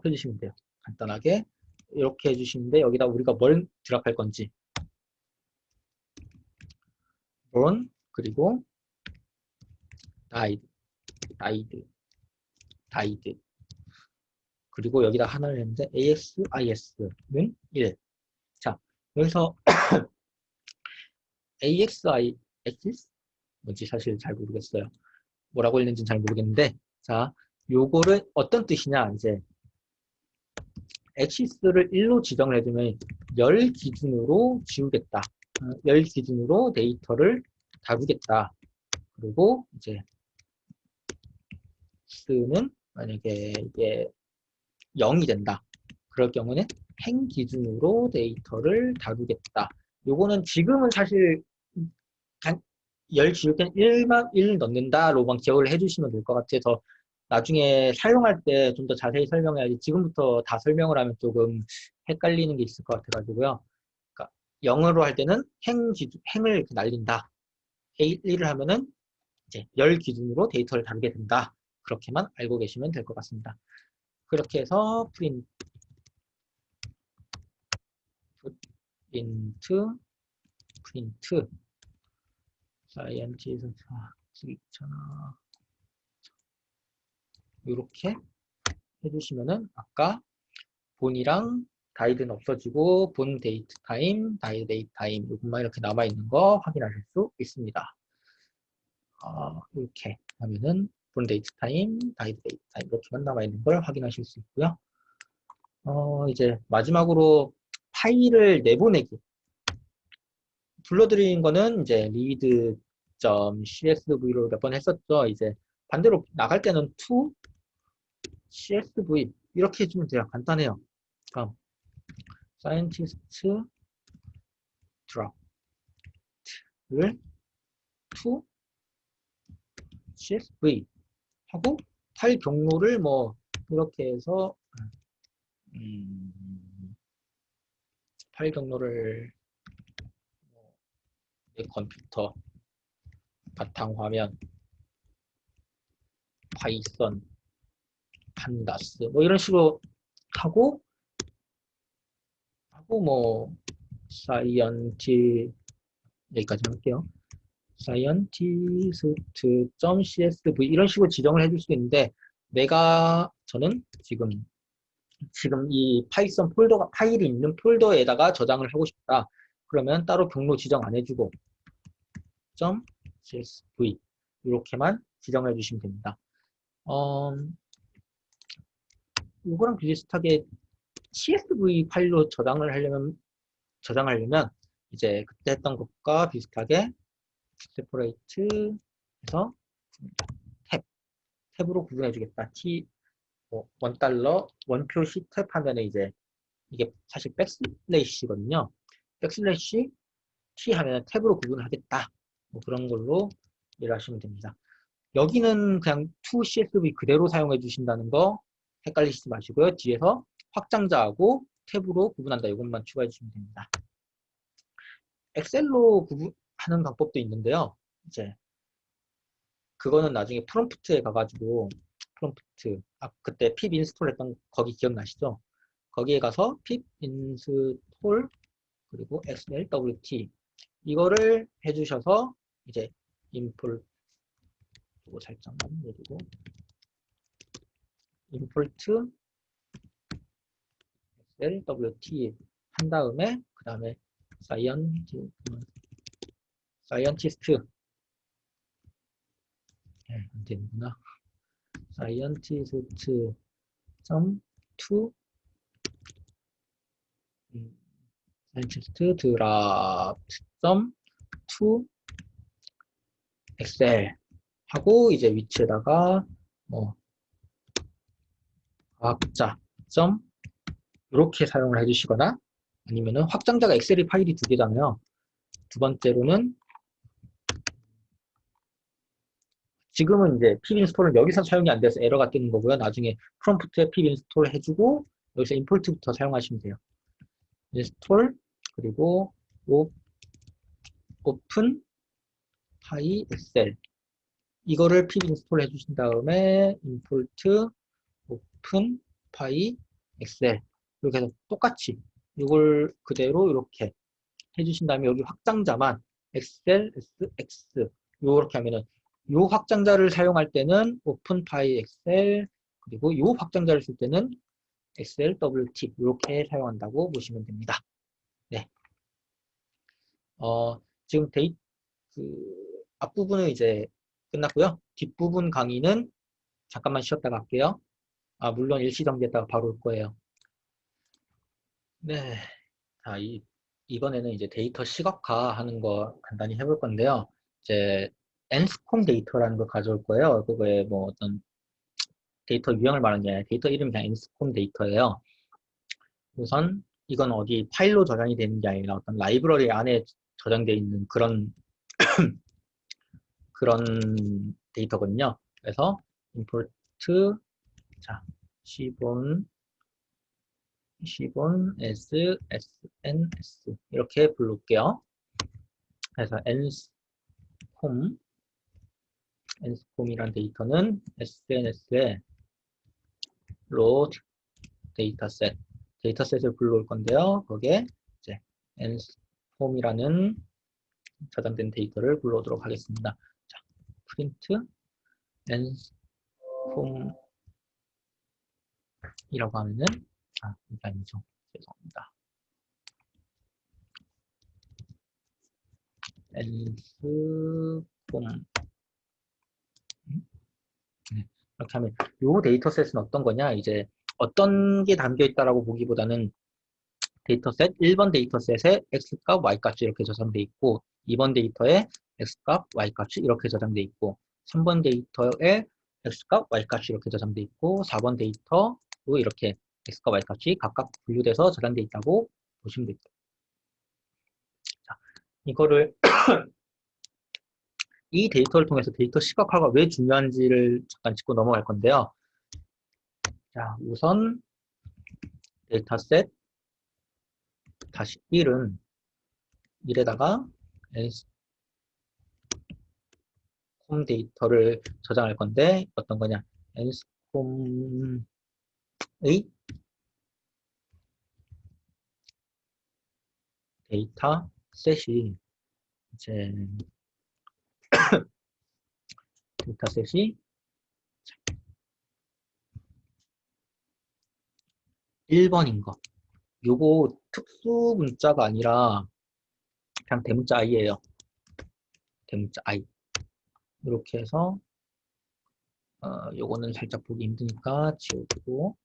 해주시면 돼요. 간단하게 이렇게 해주시는데 여기다 우리가 뭘 드랍할 건지 born 그리고 died 그리고 여기다 하나를 했는데 AXIS는 1. 자 여기서 AXIS 뭔지 사실 잘 모르겠어요. 뭐라고 읽는지는 잘 모르겠는데 자 요거를 어떤 뜻이냐 이제 액시스를 1로 지정을 해주면 열 기준으로 지우겠다. 열 기준으로 데이터를 다루겠다. 그리고 이제 X는 만약에 이게 0이 된다. 그럴 경우는 행 기준으로 데이터를 다루겠다. 요거는 지금은 사실 열 지울 땐 1만 1 넣는다로만 기억을 해주시면 될 것 같아요. 더 나중에 사용할 때 좀 더 자세히 설명해야지 지금부터 다 설명을 하면 조금 헷갈리는 게 있을 것 같아가지고요. 그러니까 0으로 할 때는 행을 이렇게 날린다. 1을 하면은 이제 열 기준으로 데이터를 다루게 된다. 그렇게만 알고 계시면 될 것 같습니다. 그렇게 해서 프린트 사이언티스트 쓰기 귀찮아. 이렇게 해주시면은 아까 본이랑 다이드는 없어지고 본 데이트 타임, 다이드 데이트 타임 이것만 이렇게 남아있는 거 확인하실 수 있습니다. 이렇게 하면은 본 데이트 타임, 다이드 데이트 타임 이렇게만 남아있는 걸 확인하실 수 있고요. 이제 마지막으로 파일을 내보내기. 불러드린 거는 이제 read.csv로 몇 번 했었죠. 이제 반대로 나갈 때는 to csv 이렇게 해주면 돼요. 간단해요. 그럼 scientist drop를 to csv 하고 파일 경로를 뭐 이렇게 해서 파일 경로를 내 컴퓨터 바탕화면 파이썬 판다스 뭐 이런 식으로 하고 뭐 사이언티 여기까지 할게요. scientist.csv 이런 식으로 지정을 해줄 수 있는데 저는 지금 이 파이썬 폴더가 파일이 있는 폴더에다가 저장을 하고 싶다. 그러면 따로 경로 지정 안 해주고 .csv 이렇게만 지정해 주시면 됩니다. 이거랑 비슷하게 CSV 파일로 저장하려면 이제 그때 했던 것과 비슷하게 separate 해서 탭으로 구분해 주겠다. $1 원표시 탭 하면은 이제 이게 사실 백슬래시거든요. 백슬래시 T 하면 탭으로 구분하겠다. 뭐 그런 걸로 이해하시면 됩니다. 여기는 그냥 to CSV 그대로 사용해 주신다는 거 헷갈리시지 마시고요. 뒤에서 확장자하고 탭으로 구분한다. 이것만 추가해 주시면 됩니다. 엑셀로 구분하는 방법도 있는데요. 이제 그거는 나중에 프롬프트에 가가지고 프롬프트 그때 pip 인스톨 했던 거기 기억나시죠? 거기에 가서 pip 인스톨 그리고 xlwt 이거를 해주셔서 이제 import 이거 살짝만 내리고 import xlwt 한 다음에 그 다음에 scientist 안 되는구나. scientist 점 to scientist draft 점 to 엑셀 하고 이제 위치에다가 뭐 과학자 점 이렇게 사용을 해주시거나 아니면은 확장자가 엑셀이 파일이 두 개잖아요. 두 번째로는 지금은 이제 pip 인스톨은 여기서 사용이 안 돼서 에러가 뜨는 거고요. 나중에 프롬프트에 pip 인스톨 해주고 여기서 임포트부터 사용하시면 돼요. 인스톨 그리고 오픈 파이 엑셀 이거를 pip 인스톨 해주신 다음에 임포트 오픈 파이 엑셀 이렇게 해서 똑같이 이걸 그대로 이렇게 해주신 다음에 여기 확장자만 엑셀 sx 이렇게 하면은 이 확장자를 사용할 때는 오픈 파이 엑셀 그리고 이 확장자를 쓸 때는 xlwt 이렇게 사용한다고 보시면 됩니다. 네. 지금 그 앞부분은 이제 끝났고요. 뒷부분 강의는 잠깐만 쉬었다가 할게요. 물론 일시정지했다가 바로 올 거예요. 네. 이번에는 이제 데이터 시각화하는 거 간단히 해볼 건데요. 이제 enscom 데이터라는 걸 가져올 거예요. 그거에 뭐 어떤 데이터 유형을 말하는 게 아니라 데이터 이름이 그냥 enscom 데이터예요. 우선 이건 어디 파일로 저장이 되는 게 아니라 어떤 라이브러리 안에 저장되어 있는 그런 데이터거든요. 그래서 import 자 시본 sns 이렇게 불러올게요. 그래서 enscom이란 데이터는 SNS에 load 데이터셋을 불러올 건데요. 거기에 이제 enscom이라는 저장된 데이터를 불러오도록 하겠습니다. 자, print enscom이라고 하면은 이게 아니죠. 죄송합니다. enscom 네. 이렇게 하면 이 데이터셋은 어떤 거냐 이제 어떤 게 담겨 있다라고 보기보다는 데이터셋 1번 데이터셋에 x값 y값이 이렇게 저장돼 있고 2번 데이터에 x값 y값이 이렇게 저장돼 있고 3번 데이터에 x값 y값이 이렇게 저장돼 있고 4번 데이터도 이렇게 x값 y값이 각각 분류돼서 저장돼 있다고 보시면 됩니다. 자, 이거를 이 데이터를 통해서 데이터 시각화가 왜 중요한지를 잠깐 짚고 넘어갈 건데요. 자, 우선 데이터셋 다시 1은 1에다가 enscom 데이터를 저장할 건데 어떤 거냐 enscom의 데이터셋이 이제 데이터셋이 1번인 거 요거 특수 문자가 아니라 그냥 대문자 i예요. 대문자 i 이렇게 해서 요거는 살짝 보기 힘드니까 지워두고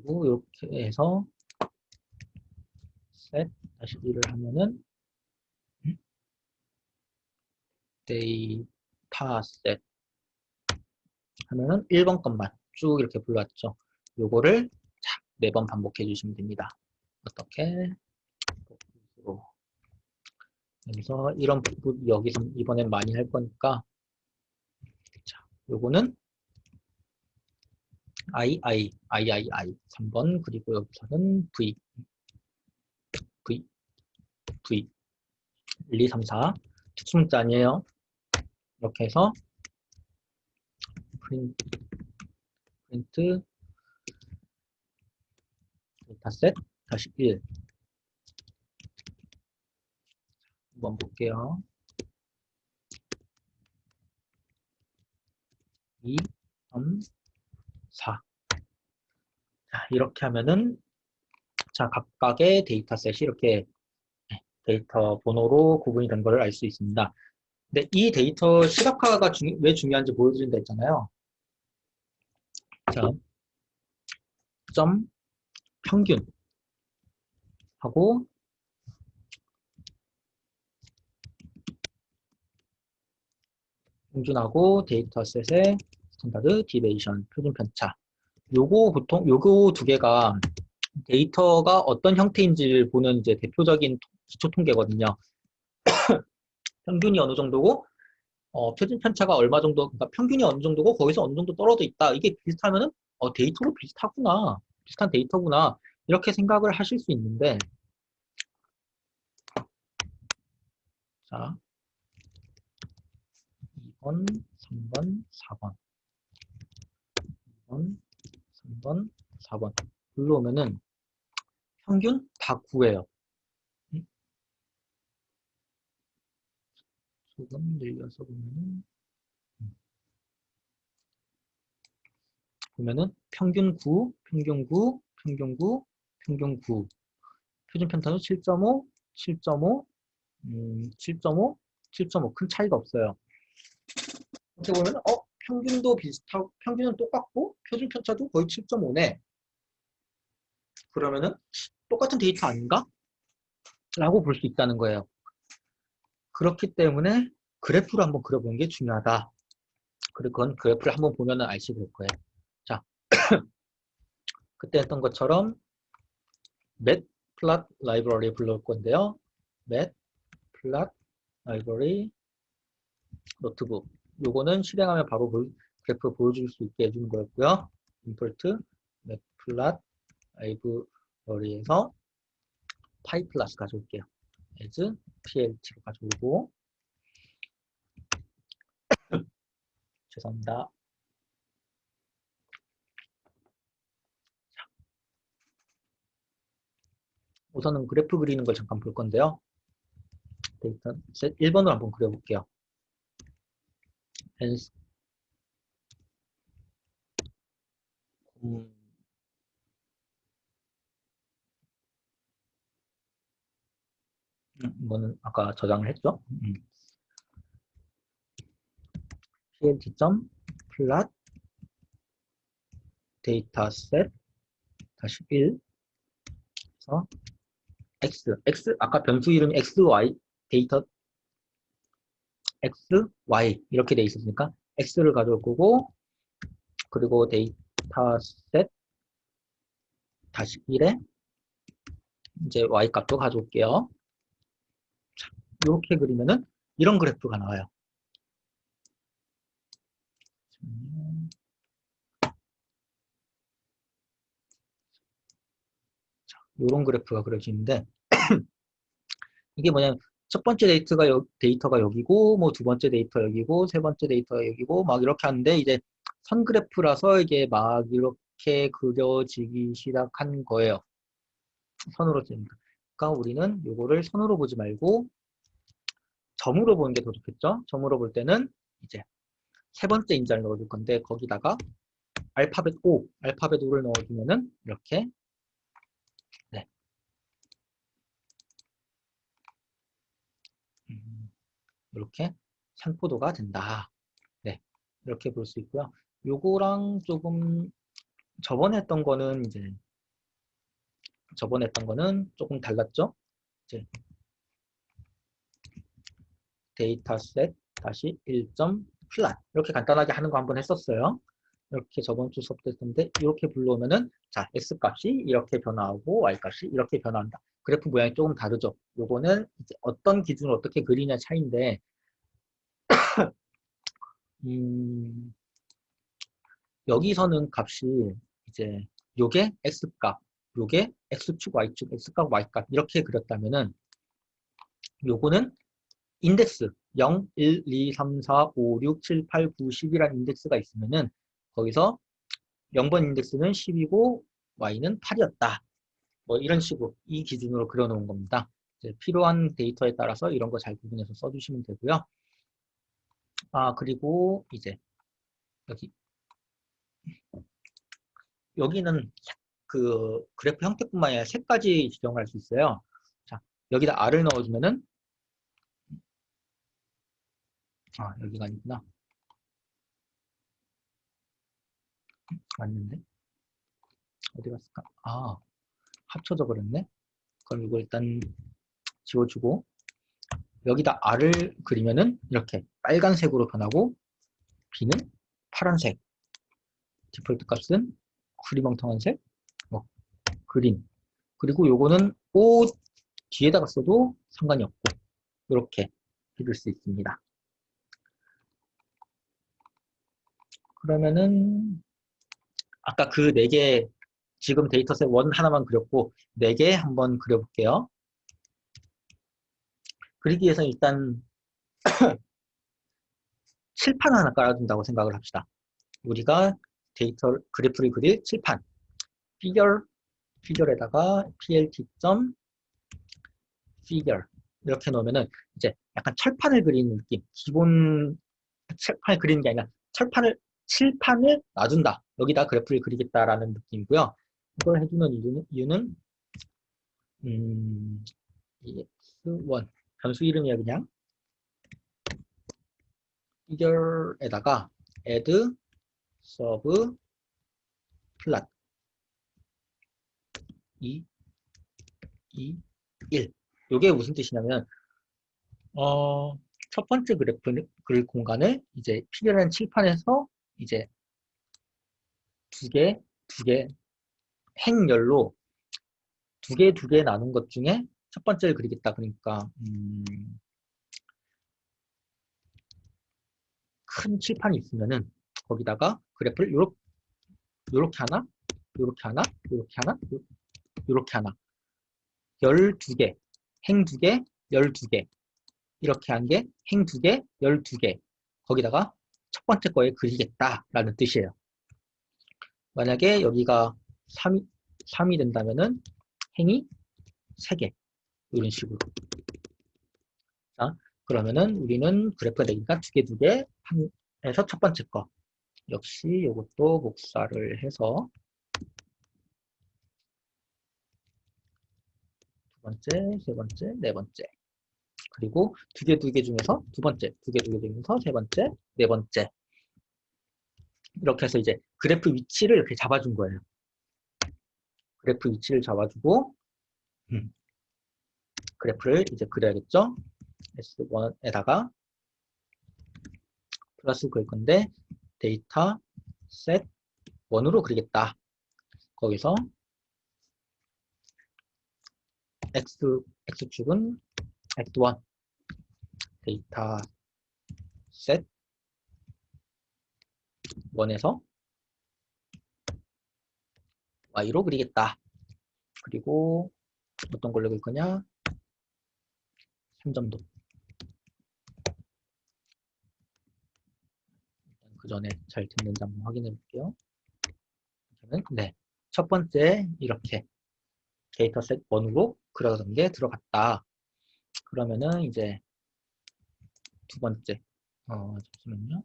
그리고 이렇게 해서 set 다시 1을 하면은 데이터 셋 하면은 1번 것만 쭉 이렇게 불러왔죠. 요거를 자, 4번 반복해 주시면 됩니다. 어떻게? 여기서 이런 부분 여기서 이번엔 많이 할 거니까 자, 요거는 I 3번 그리고 여기서는 V 1, 2, 3, 4 특수문자 아니에요. 이렇게 해서 프린트 데이터셋 다시 1 한번 볼게요. 2, 3, 4 자, 이렇게 하면은 자, 각각의 데이터셋이 이렇게 데이터 번호로 구분이 된 것을 알 수 있습니다. 근데 이 데이터 시각화가 왜 중요한지 보여드린다 했잖아요. 자, 점 평균 하고 평균하고 데이터셋의 스탠다드 디베이션 표준 편차. 요거 보통 요거 두 개가 데이터가 어떤 형태인지를 보는 이제 대표적인 기초 통계거든요. 평균이 어느 정도고 표준 편차가 얼마 정도, 그러니까 평균이 어느 정도고 거기서 어느 정도 떨어져 있다. 이게 비슷하면은 데이터로 비슷하구나, 비슷한 데이터구나 이렇게 생각을 하실 수 있는데, 자 2번, 3번, 4번, 2번, 3번, 4번 불러오면은 평균 다 9예요. 조금 늘려서 보면은 평균 9, 평균 9, 평균 9, 평균 9. 표준 편차는 7.5, 7.5, 7.5, 7.5. 큰 차이가 없어요. 어떻게 보면 평균도 비슷하고 평균은 똑같고 표준 편차도 거의 7.5네. 그러면은 똑같은 데이터 아닌가? 라고 볼 수 있다는 거예요. 그렇기 때문에 그래프를 한번 그려보는 게 중요하다. 그리고 그건 그래프를 한번 보면 알게 될 거예요. 자, 그때 했던 것처럼 matplotlib 라이브러리 불러올 건데요. matplotlib 노트북. 요거는 실행하면 바로 그래프 보여줄 수 있게 해주는 거였고요. import matplotlib 라이브러리에서 pyplus 가져올게요. as plt로 가져오고 죄송합니다. 우선은 그래프 그리는 걸 잠깐 볼 건데요. 데이터 셋 1번으로 한번 그려볼게요. 이거는 아까 저장을 했죠. plt.plot 데이터셋 다시 1 그래서 x 아까 변수 이름이 xy 데이터 xy 이렇게 돼 있었으니까 x를 가져올 거고 그리고 데이터셋 다시 1에 이제 y 값도 가져올게요. 자, 이렇게 그리면은 이런 그래프가 나와요. 자, 이런 그래프가 그려지는데 이게 뭐냐면 첫 번째 데이터가 여기고 뭐 두 번째 데이터 여기고 세 번째 데이터가 여기고 막 이렇게 하는데 이제 선 그래프라서 이게 막 이렇게 그려지기 시작한 거예요. 선으로 찝니다. 그러니까 우리는 요거를 선으로 보지 말고 점으로 보는 게 더 좋겠죠? 점으로 볼 때는 이제 세 번째 인자를 넣어줄 건데 거기다가 알파벳 5를 넣어주면은 이렇게 네. 이렇게 산포도가 된다. 네. 이렇게 볼 수 있고요. 요거랑 조금 저번에 했던 거는 이제 저번에 했던 거는 조금 달랐죠? 이제 데이터셋 다시 1점 플랫 이렇게 간단하게 하는 거 한번 했었어요. 이렇게 저번 주 수업 때 했는데 이렇게 불러오면은 자 x값이 이렇게 변화하고 y값이 이렇게 변화한다. 그래프 모양이 조금 다르죠. 요거는 이제 어떤 기준으로 어떻게 그리냐 차이인데 음, 여기서는 값이 이제 요게 x값, 요게 x축, y축, x값, y값 이렇게 그렸다면은 요거는 인덱스 0, 1, 2, 3, 4, 5, 6, 7, 8, 9, 10이라는 인덱스가 있으면은 거기서 0번 인덱스는 10이고 y는 8이었다. 뭐 이런 식으로 이 기준으로 그려놓은 겁니다. 이제 필요한 데이터에 따라서 이런 거 잘 구분해서 써주시면 되고요. 아 그리고 이제 여기 여기는 그 그래프 형태뿐만 아니라 색까지 지정할 수 있어요. 자 여기다 R을 넣어주면은 아 여기가 아니구나. 맞는데 어디 갔을까? 아 합쳐져 버렸네. 그럼 이거 일단 지워주고 여기다 R을 그리면은 이렇게 빨간색으로 변하고 B는 파란색, 디폴트 값은 흐리멍텅한 색, 뭐 그린. 그리고 요거는 O 뒤에다가 써도 상관이 없고 이렇게 해줄 수 있습니다. 그러면은 아까 그 4개 지금 데이터셋 1 하나만 그렸고 4개 한번 그려볼게요. 그리기 위해서 일단 칠판 하나 깔아준다고 생각을 합시다. 우리가 데이터 그래프를 그릴 칠판 피겨에다가 plt.figure 이렇게 놓으면은 이제 약간 철판을 그리는 느낌 기본 철판을 그리는 게 아니라 칠판을 놔준다 여기다 그래프를 그리겠다라는 느낌이고요. 이걸 해주는 이유는 ex1 변수 이름이야 그냥 figure에다가 add sub plot 2, 2, 1 이게 무슨 뜻이냐면 첫 번째 그래프 그릴 공간을 이제 피겨라는 칠판에서 이제 두 개 행열로 두 개 나눈 것 중에 첫 번째를 그리겠다. 그러니까 큰 칠판이 있으면은 거기다가 그래프를 요렇게 하나, 요렇게 하나, 요렇게 하나, 요렇게 하나 12개, 행 2개, 12개 이렇게 한 게 행 2개, 12개 거기다가 첫 번째 거에 그리겠다라는 뜻이에요. 만약에 여기가 3이 된다면은 행이 3개 이런 식으로. 자, 그러면은 우리는 그래프가 되니까 두 개 해서 첫 번째 거. 역시 이것도 복사를 해서 두 번째, 세 번째, 네 번째. 그리고 두 개 중에서 두 번째, 두 개 중에서 세 번째, 네 번째. 이렇게 해서 이제 그래프 위치를 이렇게 잡아준 거예요. 그래프 위치를 잡아주고 그래프를 이제 그려야겠죠? S1에다가 플러스 그릴 건데 데이터 셋 1으로 그리겠다. 거기서 X축은 X1 데이터 셋 1에서 Y로 그리겠다. 그리고 어떤 걸로 그릴 거냐? 3점도. 그 전에 잘 됐는지 한번 확인해 볼게요. 네. 첫 번째 이렇게 데이터셋 1으로 그려던 게 들어갔다. 그러면은 이제 두 번째 잠시만요.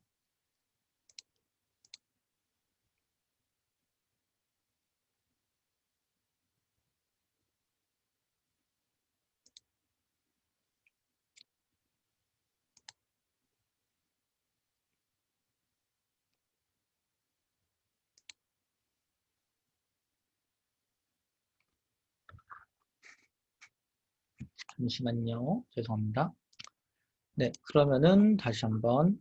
잠시만요. 죄송합니다. 네, 그러면은 다시 한번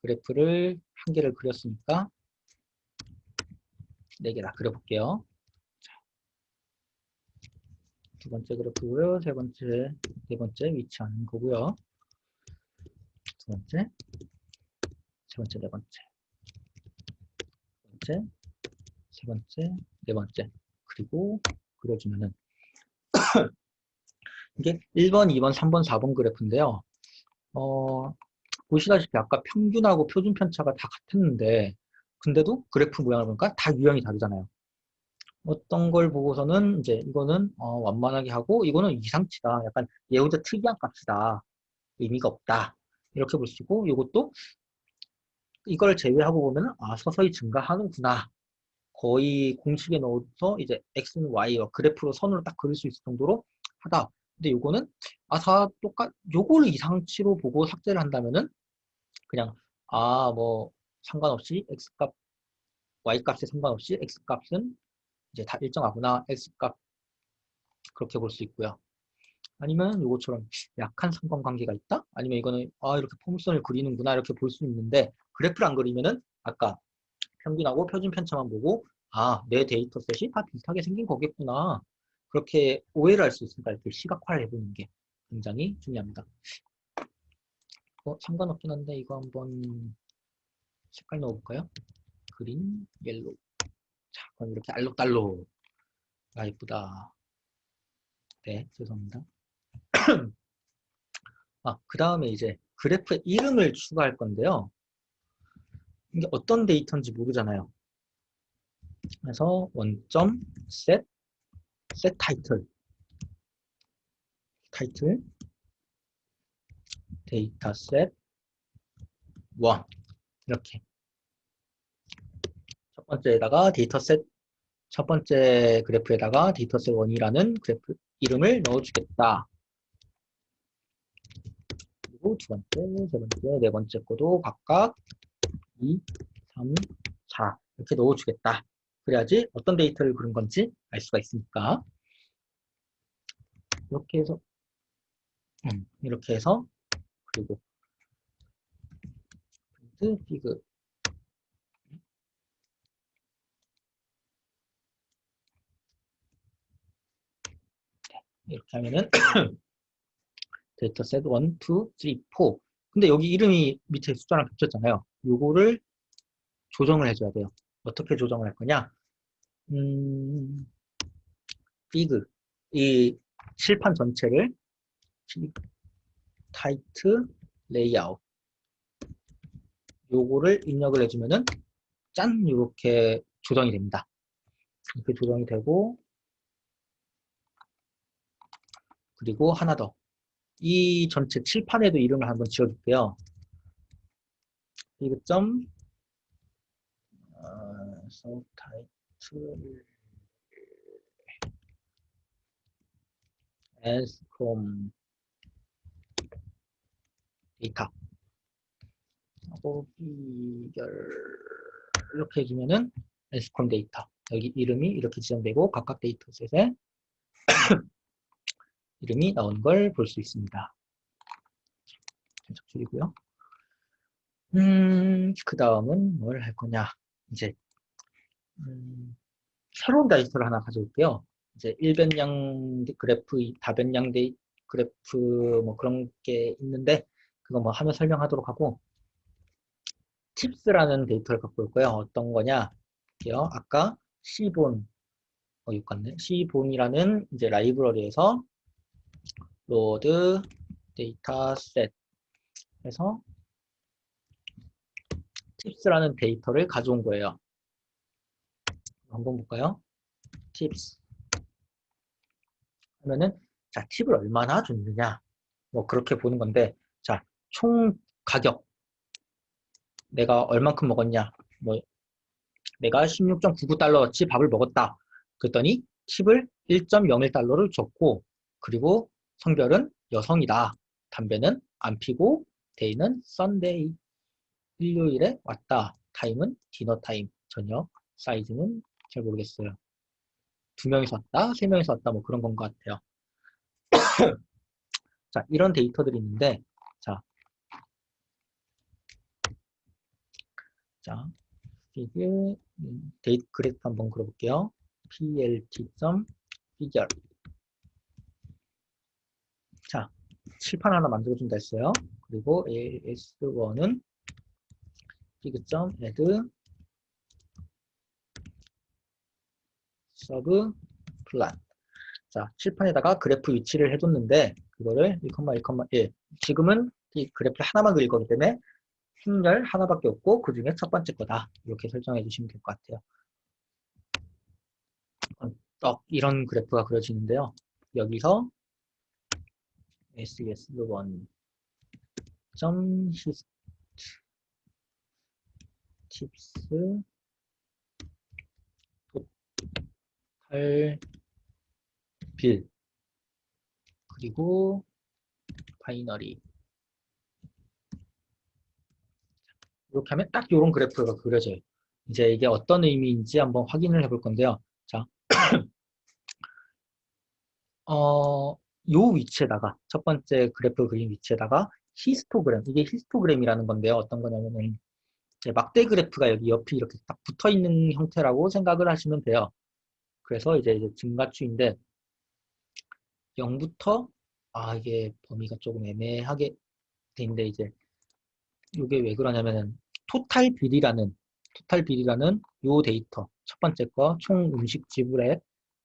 그래프를 한 개를 그렸으니까 네 개 다 그려볼게요. 두 번째 그래프고요. 세 번째 위치하는 거고요. 두 번째, 세 번째, 네 번째, 두 번째, 세 번째, 네 번째. 그리고 그려주면은 이게 1번, 2번, 3번, 4번 그래프인데요. 보시다시피 아까 평균하고 표준 편차가 다 같았는데 근데도 그래프 모양을 보니까 다 유형이 다르잖아요. 어떤 걸 보고서는 이제 이거는 완만하게 하고 이거는 이상치다. 약간 얘보다 특이한 값이다. 의미가 없다. 이렇게 볼 수 있고 이것도 이걸 제외하고 보면은 서서히 증가하는구나. 거의 공식에 넣어서 이제 x는 y와 그래프로 선으로 딱 그릴 수 있을 정도로 하다. 근데 요거는 다 요거를 이상치로 보고 삭제를 한다면은 그냥 뭐 상관없이 x값 y값에 상관없이 x값은 이제 다 일정하구나. x값 그렇게 볼 수 있고요. 아니면 요것처럼 약한 상관관계가 있다? 아니면 이거는 이렇게 포물선을 그리는구나 이렇게 볼 수 있는데 그래프를 안 그리면은 아까 평균하고 표준 편차만 보고 내 데이터셋이 다 비슷하게 생긴 거겠구나. 그렇게 오해를 할 수 있으니까 이렇게 시각화를 해보는 게 굉장히 중요합니다. 상관없긴 한데 이거 한번 색깔 넣어볼까요? 그린, 옐로우. 자, 그럼 이렇게 알록달록. 예쁘다. 네, 죄송합니다. 그 다음에 이제 그래프의 이름을 추가할 건데요. 이게 어떤 데이터인지 모르잖아요. 그래서 원점 set 타이틀 데이터셋 1 이렇게 첫 번째 그래프에다가 데이터셋 1이라는 그래프 이름을 넣어주겠다. 그리고 두 번째, 세 번째, 네 번째 거도 각각 2, 3, 4 이렇게 넣어주겠다. 그래야지 어떤 데이터를 그린 건지 알 수가 있으니까. 이렇게 해서 그리고 프린트 피그 이렇게 하면은 데이터셋 1, 2, 3, 4 근데 여기 이름이 밑에 숫자랑 겹쳤잖아요. 요거를 조정을 해줘야 돼요. 어떻게 조정을 할 거냐? 비그 이 칠판 전체를 타이트 레이아웃 요거를 입력을 해주면은 짠 이렇게 조정이 됩니다. 이렇게 조정이 되고 그리고 하나 더 이 전체 칠판에도 이름을 한번 지어줄게요. 비그.점 타이틀 as from 데이터 하고 비결 이렇게 해주면은 as from 데이터 여기 이름이 이렇게 지정되고 각각 데이터셋에 이름이 나온 걸 볼 수 있습니다. 살짝 줄이고요. 그 다음은 뭘 할 거냐. 이제, 새로운 데이터를 하나 가져올게요. 이제 일변량 그래프, 다변량 그래프 뭐 그런 게 있는데, 그거 뭐 하면 설명하도록 하고, 팁스라는 데이터를 갖고 올 거예요. 어떤 거냐. 볼게요. 아까 C본, 여기 같네. C본이라는 이제 라이브러리에서 로드 데이터셋 해서 팁스라는 데이터를 가져온 거예요. 한번 볼까요? 팁스 하면은 자 팁을 얼마나 줬느냐 뭐 그렇게 보는 건데 자 총 가격 내가 얼만큼 먹었냐 뭐 내가 16.99달러어치 밥을 먹었다 그랬더니 팁을 1.01달러를 줬고 그리고 성별은 여성이다 담배는 안 피고 데이는 썬데이 일요일에 왔다 타임은 디너 타임 저녁 사이즈는 잘 모르겠어요 2명이서 왔다 3명이서 왔다 뭐 그런 건 것 같아요 자, 이런 데이터들이 있는데, 자, 이게 데이트 그래프 한번 그려볼게요. plt.figure. 자, 칠판 하나 만들어준다 했어요. 그리고 AS1은 fig.add subplan. 자, 칠판에다가 그래프 위치를 해줬는데, 그거를 1,1,1. 지금은 이 그래프를 하나만 그릴 거기 때문에 행렬 하나밖에 없고, 그 중에 첫 번째 거다. 이렇게 설정해 주시면 될 것 같아요. 딱 이런 그래프가 그려지는데요. 여기서 SES1 hist tips total bill 그리고 바이너리 이렇게 하면 딱 이런 그래프가 그려져요. 이제 이게 어떤 의미인지 한번 확인을 해볼 건데요. 자, 요 위치에다가 첫 번째 그래프 그린 위치에다가 히스토그램 이게 히스토그램이라는 건데요. 어떤 거냐면은 이제 막대 그래프가 여기 옆에 이렇게 딱 붙어 있는 형태라고 생각을 하시면 돼요. 그래서 이제 증가추인데 0부터 이게 범위가 조금 애매하게 되는데 이제 이게 왜 그러냐면은 토탈 비리라는 요 데이터 첫 번째 거 총 음식 지불액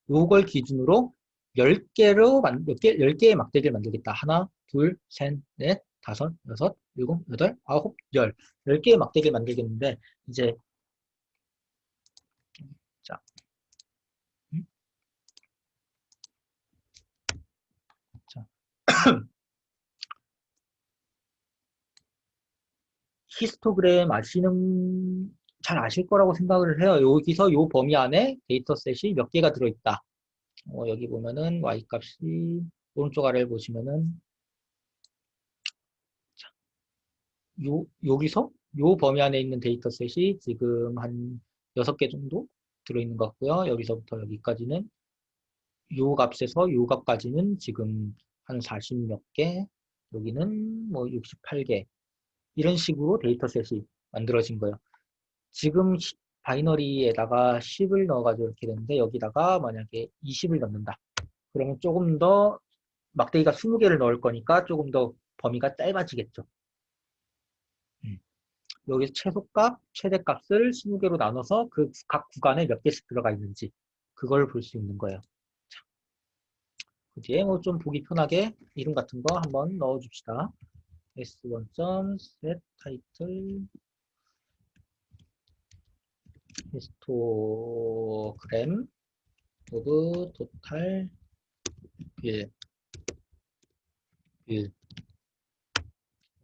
요걸 기준으로 10개로 10개의 막대기를 만들겠다. 하나, 둘, 셋, 넷, 다섯, 여섯, 일곱, 여덟, 아홉, 10개의 막대기를 만들겠는데 이제 자, 음? 자 히스토그램 잘 아실 거라고 생각을 해요. 여기서 요 범위 안에 데이터셋이 몇 개가 들어있다. 여기 보면은 y값이 오른쪽 아래를 보시면은 여기서 요 범위 안에 있는 데이터셋이 지금 한 6개 정도 들어있는 것 같고요. 여기서부터 여기까지는 요 값에서 요 값까지는 지금 한 40 몇 개, 여기는 뭐 68개 이런 식으로 데이터셋이 만들어진 거예요. 지금 바이너리에다가 10을 넣어가지고 이렇게 되는데 여기다가 만약에 20을 넣는다. 그러면 조금 더 막대기가 20개를 넣을 거니까 조금 더 범위가 짧아지겠죠. 여기서 최소값, 최대값을 20개로 나눠서 그 각 구간에 몇 개씩 들어가 있는지 그걸 볼 수 있는 거예요. 자, 그 뒤에 뭐 좀 보기 편하게 이름 같은 거 한번 넣어줍시다. s1.set title histogram of total bill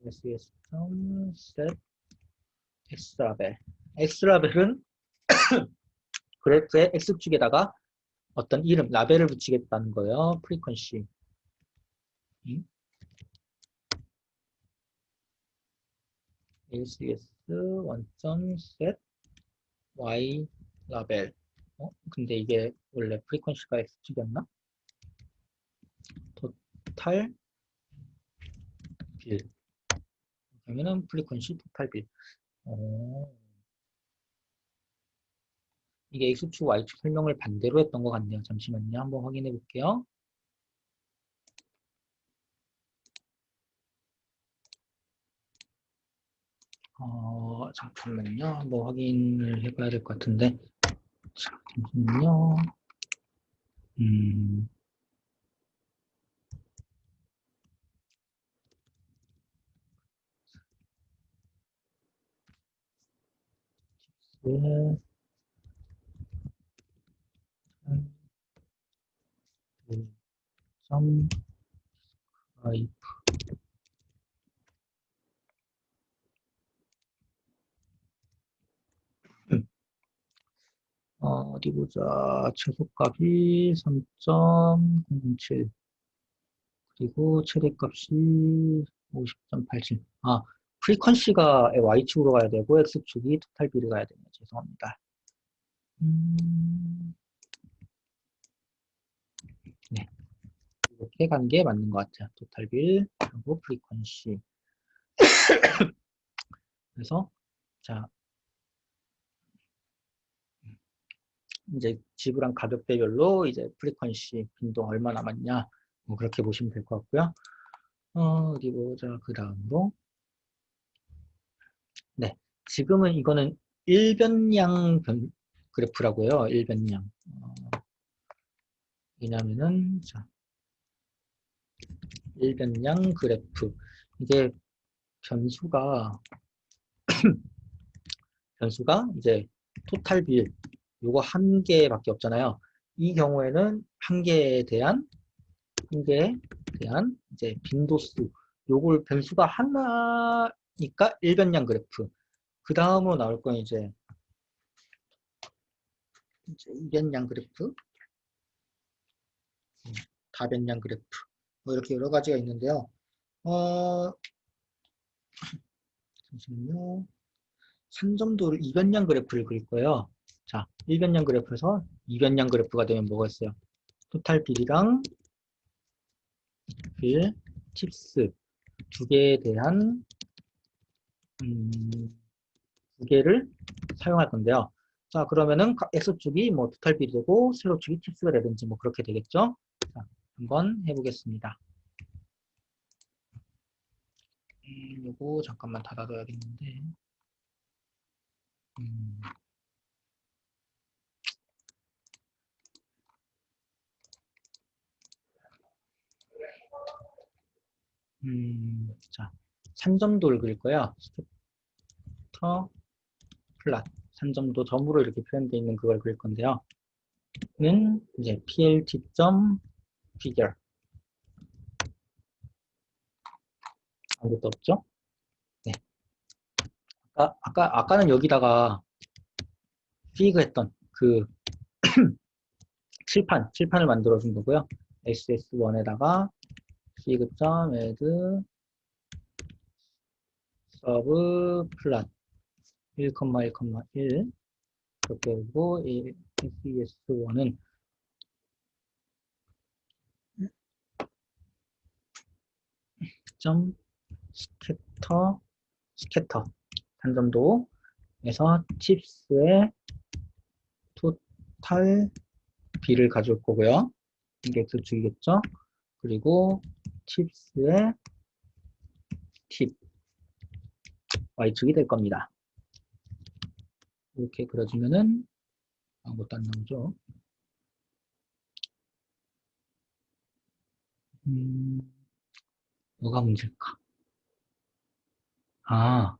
ss.set x라벨 x라벨은 그래프의 x축에다가 어떤 이름, 라벨을 붙이겠다는 거예요. frequency ACS 1.set Y 라벨. 근데 이게 원래 프리퀀시가 X축이었나? 토탈 빌. 그러면은 프리퀀시 토탈 빌. 이게 X축, Y축 설명을 반대로 했던 것 같네요. 잠시만요. 한번 확인해 볼게요. 잠깐만요. 한번 확인을 해봐야 될 것 같은데. 잠깐만요. 네. 점 I 어디 보자. 최소값이 3.07 그리고 최대값이 50.87. 프리퀀시가 Y축으로 가야 되고 X축이 토탈 비를 가야 되네요. 죄송합니다. 네. 이렇게 가는 게 맞는 것 같아요. 토탈 빌 그리고 프리퀀시. 그래서 자 이제 지불한 가격대별로 이제 프리퀀시 빈도 얼마 남았냐 뭐 그렇게 보시면 될 것 같고요. 어디 보자. 그 다음으로 네 지금은 이거는 일변량 그래프라고요. 일변량. 왜냐면은 자 일변량 그래프 이게 변수가 이제 토탈 빌 요거 한 개밖에 없잖아요. 이 경우에는 한 개에 대한 이제 빈도수 요걸 변수가 하나니까 일변량 그래프. 그 다음으로 나올 건 이제 이변량 그래프, 다변량 그래프 뭐 이렇게 여러 가지가 있는데요. 잠시만요. 산점도를 이변량 그래프를 그릴 거예요. 자, 일변량 그래프에서 이변량 그래프가 되면 뭐가 있어요? 토탈 빌이랑 빌, 팁스 두 개에 대한 두 개를 사용할 건데요. 자, 그러면은 X축이 뭐 토탈 빌이 되고 세로축이 팁스가 되든지 뭐 그렇게 되겠죠? 자, 한번 해보겠습니다. 요거 잠깐만 닫아둬야겠는데. 음, 자, 산점도를 그릴 거야. 스부터 플랫. 산점도 점으로 이렇게 표현되어 있는 그걸 그릴 건데요. 는 이제 PLT.figure. 아무것도 없죠? 네. 아까는 여기다가 fig 했던 그 칠판을 만들어 준 거고요. SS1에다가 fig.add sub 플랫 1,1,1 그렇게 하고 SES1은 점 스캐터 단점도에서 칩스의 토탈 B를 가져올 거고요. 이게 X축이겠죠? 그리고 칩스의 팁 Y축이 될 겁니다. 이렇게 그려주면은 아무것도 안 나오죠. 뭐가 문제일까? 아,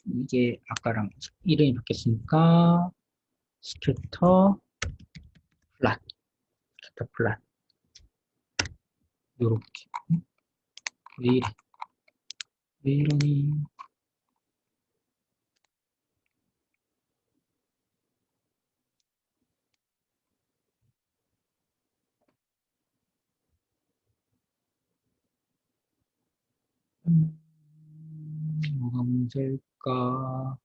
이게 아까랑 이름이 바뀌었으니까 스캐터 플랫, 스캐터 플랫 요렇게. 왜 이래? 왜 이러니? 뭐가 문제일까?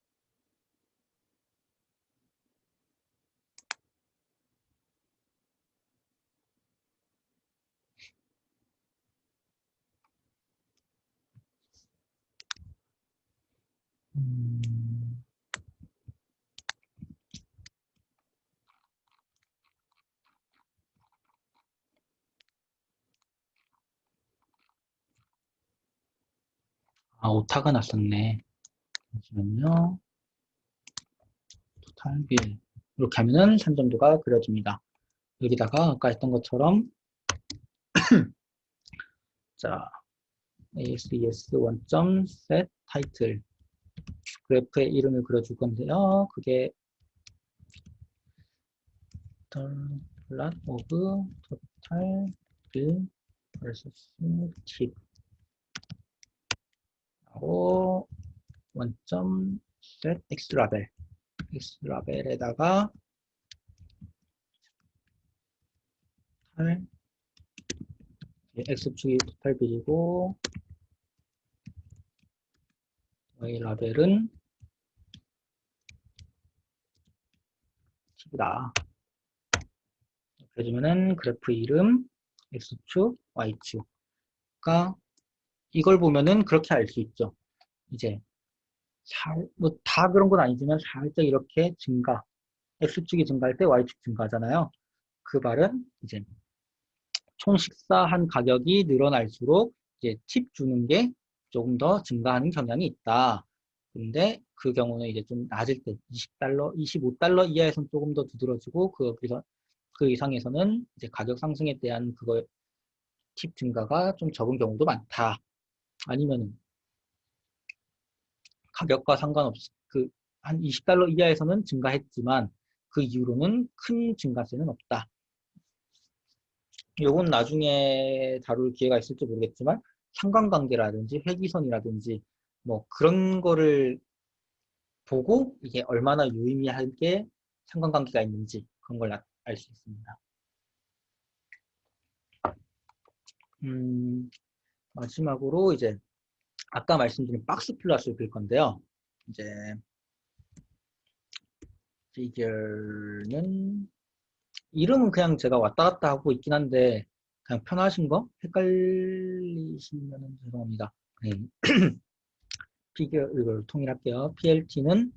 아, 오타가 났었네. 잠시만요. 토탈 빌. 이렇게 하면은 산점도가 그려집니다. 여기다가 아까 했던 것처럼 자, ASES 원점 set 타이틀 그래프의 이름을 그려줄 건데요. 그게 plot of total bill versus tip 하고 원점 set x라벨에다가 토탈 x축이 토탈 빌이고 y 라벨은 팁이다. 이렇게 해주면은 그래프 이름 X축, Y축. 그러니까 이걸 보면은 그렇게 알 수 있죠. 이제 뭐 다 그런 건 아니지만 살짝 이렇게 증가. X축이 증가할 때 Y축 증가하잖아요. 그 말은 이제 총 식사한 가격이 늘어날수록 이제 팁 주는 게 조금 더 증가하는 경향이 있다. 근데 그 경우는 이제 좀 낮을 때 20달러, 25달러 이하에서는 조금 더 두드러지고 그 이상에서는 이제 가격 상승에 대한 그거 팁 증가가 좀 적은 경우도 많다. 아니면은 가격과 상관없이 그 한 20달러 이하에서는 증가했지만 그 이후로는 큰 증가세는 없다. 요건 나중에 다룰 기회가 있을지 모르겠지만 상관관계라든지 회귀선이라든지 뭐 그런 거를 보고 이게 얼마나 유의미하게 상관관계가 있는지 그런 걸 알 수 있습니다. 마지막으로 이제 아까 말씀드린 박스 플롯을 그릴 건데요. 이제 figure는 이름은 그냥 제가 왔다 갔다 하고 있긴 한데 그냥 편하신 거 헷갈리시면 죄송합니다. 네. figure 이걸 통일할게요. plt는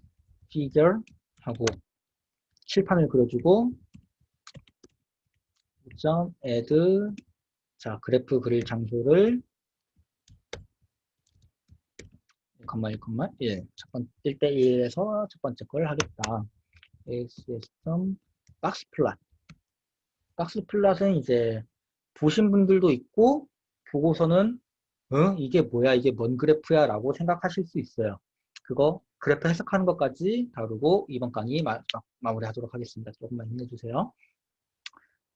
figure 하고 칠판을 그려주고 add 자 그래프 그릴 장소를 1,1, 1대1에서 첫 번째 걸 하겠다. ASS 박스플랫. 박스플랫은 이제 보신 분들도 있고 보고서는 이게 뭐야 이게 뭔 그래프야 라고 생각하실 수 있어요. 그거 그래프 해석하는 것까지 다루고 이번 강의 마무리하도록 하겠습니다. 조금만 힘내주세요.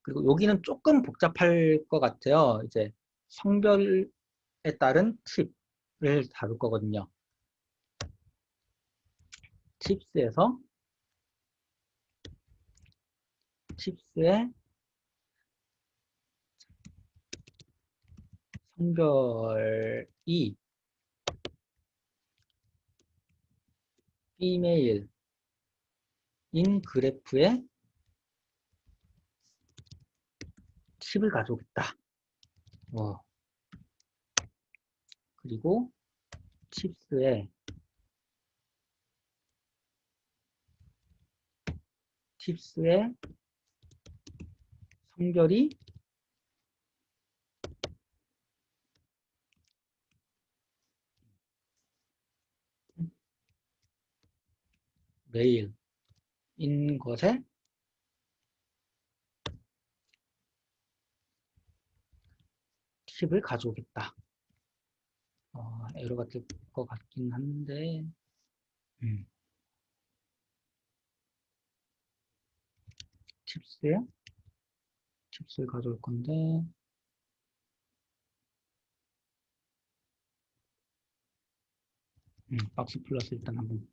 그리고 여기는 조금 복잡할 것 같아요. 이제 성별에 따른 팁을 다룰 거거든요. 팁스에서 팁스의 성별이 female인 그래프에 팁을 가져오겠다. 그리고 팁스의 성별이 메일인 것에 팁을 가져오겠다. 에러가 뜰 것 같긴 한데 팁스를 가져올 건데 박스 플러스 일단 한번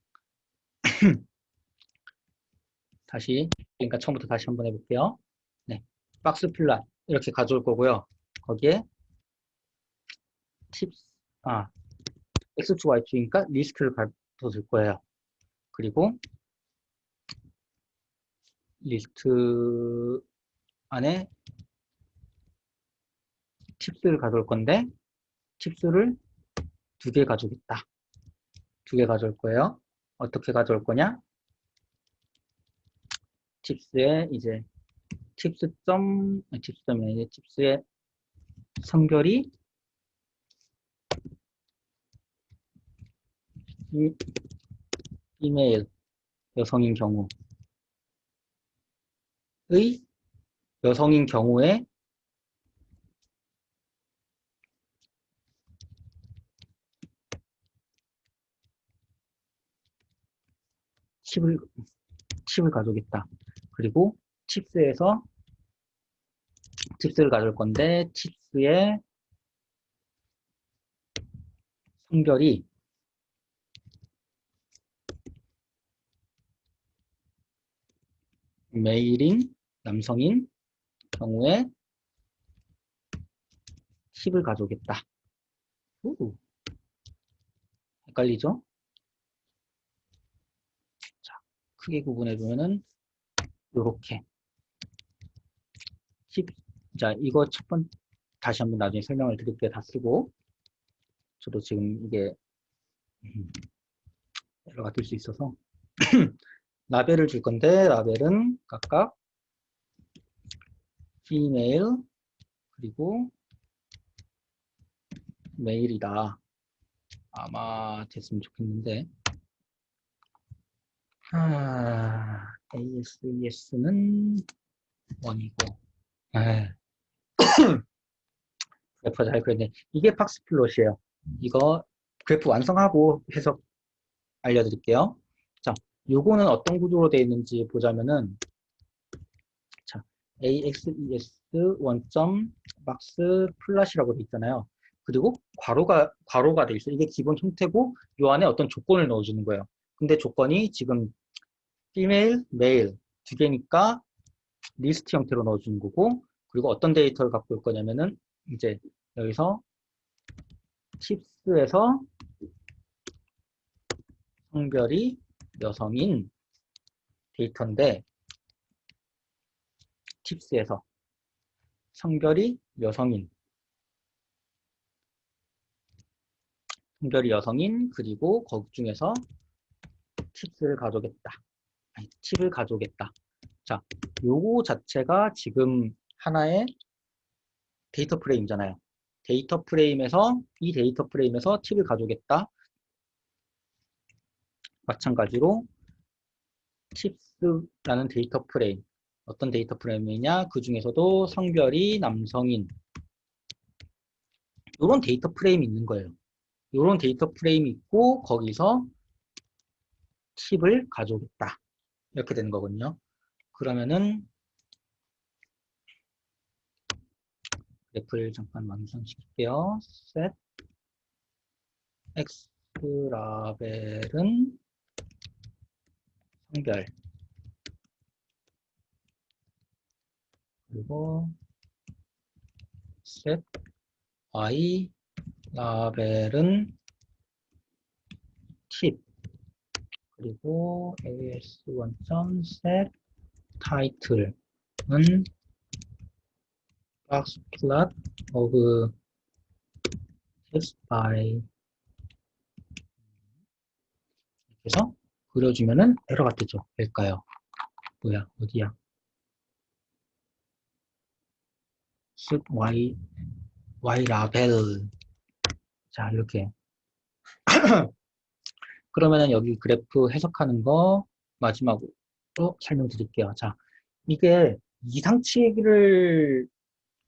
다시 그러니까 처음부터 다시 한번 해볼게요. 네, 박스 플랫 이렇게 가져올 거고요. 거기에 팁스 X축 Y축이니까 리스트를 가둬둘 거예요. 그리고 리스트 안에 팁스를 가져올 건데 팁스를 2개 가져오겠다. 2개 가져올 거예요. 어떻게 가져올 거냐? 팁스에 이제 팁스점이 아니라 팁스의 성별이 이메일 여성인 경우의 여성인 경우에 칩을 가져오겠다. 그리고 칩스에서 칩스를 가져올 건데 칩스의 성별이 메일인 남성인 경우에 칩을 가져오겠다. 헷갈리죠? 자, 크게 구분해 보면은 이렇게 칩 자, 이거 다시 한번 나중에 설명을 드릴게요. 다 쓰고. 저도 지금 이게 에러가 뜰 수 있어서. 라벨을 줄 건데, 라벨은 각각 female, 그리고 메일이다. 아마 됐으면 좋겠는데. ASES는 1이고. 그래프 잘 그렸네. 이게 박스플롯이에요. 이거 그래프 완성하고 해석 알려드릴게요. 자, 요거는 어떤 구조로 되어 있는지 보자면은, 자, AXES 원점 박스 플랫이라고 되어 있잖아요. 그리고 괄호가 되어 있어요. 이게 기본 형태고, 요 안에 어떤 조건을 넣어주는 거예요. 근데 조건이 지금 female, male 두 개니까 리스트 형태로 넣어주는 거고, 그리고 어떤 데이터를 갖고 올 거냐면은, 이제 여기서 팁스에서 성별이 여성인 데이터인데, 팁스에서 성별이 여성인, 그리고 거기 중에서 팁을 가져오겠다. 자, 요거 자체가 지금 하나의 데이터 프레임이잖아요. 이 데이터 프레임에서 팁을 가져오겠다. 마찬가지로 팁스라는 데이터 프레임, 어떤 데이터 프레임이냐, 그 중에서도 성별이 남성인, 이런 데이터 프레임이 있는 거예요. 이런 데이터 프레임이 있고, 거기서 팁을 가져오겠다. 이렇게 되는 거거든요. 그러면은 그래프를 잠깐 완성시킬게요. set x 라벨은 성별, 그리고 set y 라벨은 팁, 그리고 as1.set title은 box plot of text by, 이렇게 해서 그려주면은 에러가 뜨죠. 될까요? 뭐야, 어디야? y 라벨. 자, 이렇게. 그러면은 여기 그래프 해석하는 거 마지막으로 설명드릴게요. 자, 이게 이상치를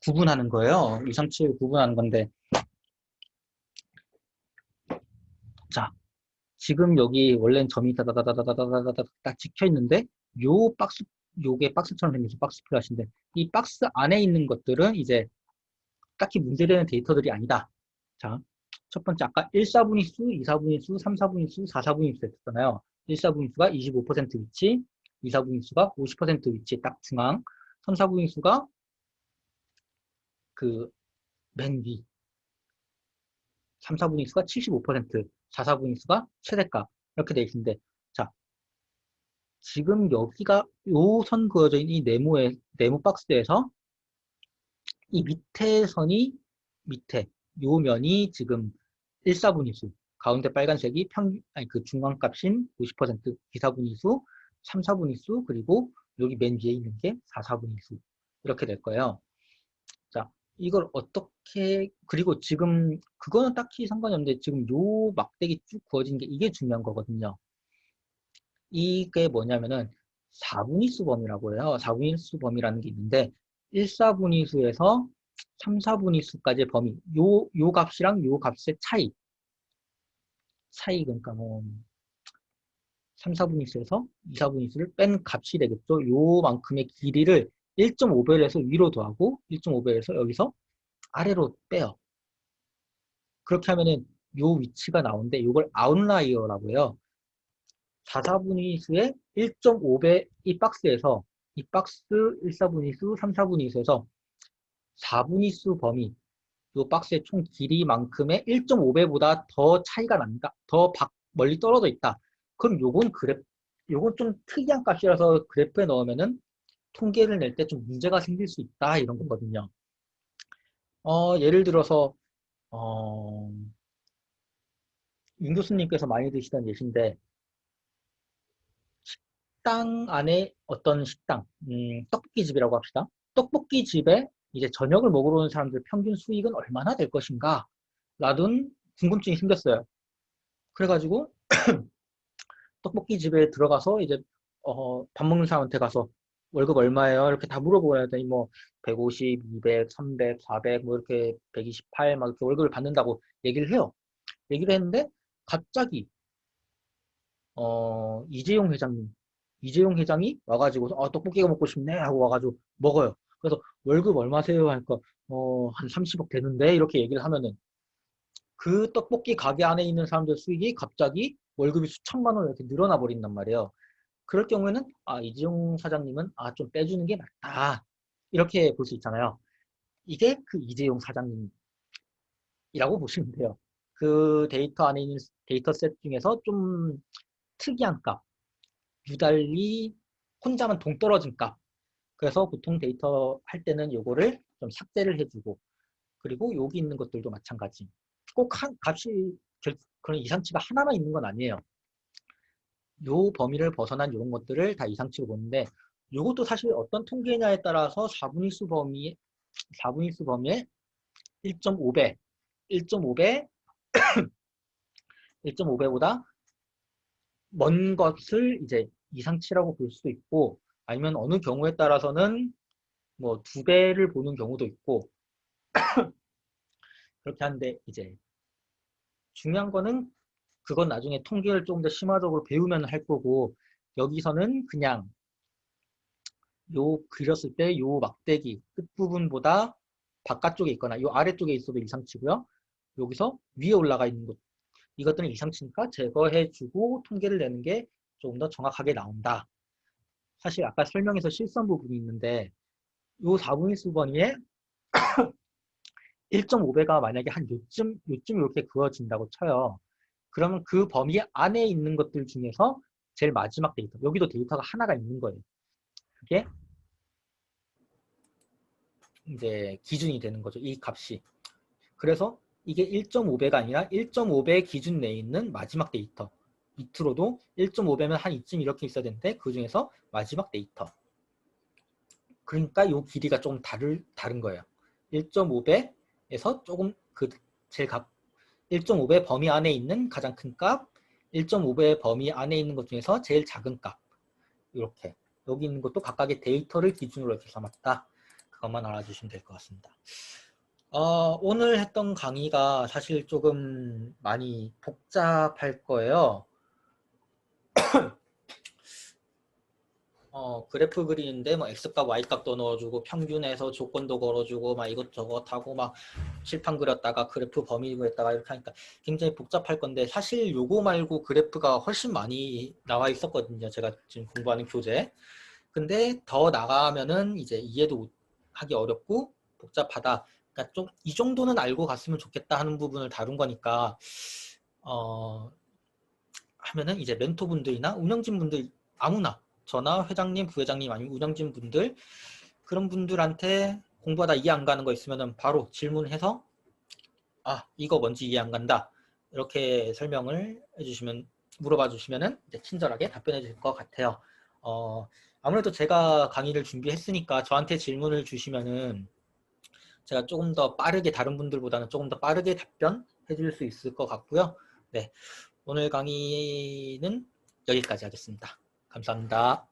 구분하는 거예요. 이상치를 구분하는 건데, 자, 지금 여기 원래는 점이 다다다다다다다다다 딱 찍혀 있는데, 요게 박스처럼 생겨서 박스 플랫인데, 이 박스 안에 있는 것들은 이제 딱히 문제되는 데이터들이 아니다. 자, 첫 번째 아까 1사분위수, 2사분위수, 3사분위수, 4사분위수 했잖아요. 1사분위수가 25% 위치, 2사분위수가 50% 위치 딱 중앙, 3사분위수가 그 맨 위, 3사분위수가 75%, 4사분위수가 최대값 이렇게 돼 있는데, 자, 지금 여기가 요 선 그어져 있는 이 네모 박스에서 이 밑에 선이 밑에 요 면이 지금 1사분위수, 가운데 빨간색이 그 중간값인 50%, 2사분위수, 3사분위수, 그리고 여기 맨 위에 있는 게 4사분위수 이렇게 될 거예요. 자, 이걸 어떻게, 그리고 지금 그거는 딱히 상관이 없는데 지금 요 막대기 쭉 그어진 게 이게 중요한 거거든요. 이게 뭐냐면은 4분위수 범위라고 해요. 4분위수 범위라는 게 있는데 1사분위수에서 3사분위수까지의 범위, 요 값이랑 요 값의 차이, 그러니까 뭐 3사분위수에서 2사분위수를 뺀 값이 되겠죠. 요만큼의 길이를 1.5배에서 위로 더하고 1.5배에서 여기서 아래로 빼요. 그렇게 하면은 요 위치가 나오는데 요걸 아웃라이어라고 해요. 4사분위수의 1.5배 이 박스에서 이 박스 1사분위수, 3사분위수에서 4분위수 범위, 이 박스의 총 길이만큼의 1.5배보다 더 차이가 난다. 더 멀리 떨어져 있다. 그럼 요건 좀 특이한 값이라서 그래프에 넣으면은 통계를 낼 때 좀 문제가 생길 수 있다 이런 거거든요. 예를 들어서 윤 교수님께서 많이 드시던 예시인데 식당 안에 어떤 식당, 떡볶이 집이라고 합시다. 떡볶이 집에 이제 저녁을 먹으러 오는 사람들 평균 수익은 얼마나 될 것인가? 라는 궁금증이 생겼어요. 그래가지고 떡볶이 집에 들어가서 이제 밥 먹는 사람한테 가서 월급 얼마예요? 이렇게 다 물어보야 했더니 뭐 150, 200, 300, 400, 뭐 이렇게 128, 막 이렇게 월급을 받는다고 얘기를 해요. 얘기를 했는데 갑자기 이재용 회장이 와가지고 떡볶이가 먹고 싶네 하고 와가지고 먹어요. 그래서 월급 얼마세요? 하니까 한 30억 되는데 이렇게 얘기를 하면은 그 떡볶이 가게 안에 있는 사람들 수익이 갑자기 월급이 수천만 원 이렇게 늘어나 버린단 말이에요. 그럴 경우에는 이재용 사장님은 좀 빼주는 게 맞다. 이렇게 볼 수 있잖아요. 이게 그 이재용 사장님이라고 보시면 돼요. 그 데이터 안에 있는 데이터셋 중에서 좀 특이한 값, 유달리 혼자만 동떨어진 값. 그래서 보통 데이터 할 때는 요거를 좀 삭제를 해주고, 그리고 여기 있는 것들도 마찬가지. 꼭 한 값이 그런 이상치가 하나만 있는 건 아니에요. 요 범위를 벗어난 이런 것들을 다 이상치로 보는데, 요것도 사실 어떤 통계냐에 따라서 4분위수 범위에 1.5배, 1.5배, 1.5배보다 먼 것을 이제 이상치라고 볼 수도 있고, 아니면 어느 경우에 따라서는 뭐 2배를 보는 경우도 있고, 그렇게 하는데 이제 중요한 거는 그건 나중에 통계를 조금 더 심화적으로 배우면 할 거고, 여기서는 그냥 요 그렸을 때 요 막대기 끝부분보다 바깥쪽에 있거나 요 아래쪽에 있어도 이상치고요. 여기서 위에 올라가 있는 것, 이것들은 이상치니까 제거해주고 통계를 내는 게 조금 더 정확하게 나온다. 사실 아까 설명에서 실수한 부분이 있는데 요 4분의 수번위에 1.5배가 만약에 한 요쯤 이렇게 그어진다고 쳐요. 그러면 그 범위 안에 있는 것들 중에서 제일 마지막 데이터, 여기도 데이터가 하나가 있는 거예요. 그게 이제 기준이 되는 거죠. 이 값이. 그래서 이게 1.5배가 아니라 1.5배 기준 내에 있는 마지막 데이터. 밑으로도 1.5배면 한 이쯤 이렇게 있어야 되는데 그 중에서 마지막 데이터. 그러니까 이 길이가 조금 다른 거예요. 1.5배에서 조금 제일 1.5배 범위 안에 있는 가장 큰 값, 1.5배 범위 안에 있는 것 중에서 제일 작은 값. 이렇게. 여기 있는 것도 각각의 데이터를 기준으로 이렇게 삼았다. 그것만 알아주시면 될 것 같습니다. 오늘 했던 강의가 사실 조금 많이 복잡할 거예요. 그래프 그리는데 뭐 X값, Y값도 넣어주고 평균에서 조건도 걸어주고 막 이것저것 하고 막 칠판 그렸다가 그래프 범위 그렸다가 이렇게 하니까 굉장히 복잡할 건데 사실 요거 말고 그래프가 훨씬 많이 나와 있었거든요. 제가 지금 공부하는 교재. 근데 더 나가면은 이제 이해도 하기 어렵고 복잡하다. 그러니까 좀 이 정도는 알고 갔으면 좋겠다 하는 부분을 다룬 거니까 하면은 이제 멘토분들이나 운영진 분들 아무나 저나 회장님, 부회장님 아니면 운영진 분들 그런 분들한테 공부하다 이해 안 가는 거 있으면은 바로 질문해서 이거 뭔지 이해 안 간다 이렇게 설명을 해주시면 물어봐 주시면은 이제 친절하게 답변해 주실 것 같아요. 아무래도 제가 강의를 준비했으니까 저한테 질문을 주시면은 제가 조금 더 빠르게 다른 분들보다는 조금 더 빠르게 답변해 줄 수 있을 것 같고요. 네, 오늘 강의는 여기까지 하겠습니다. 감사합니다.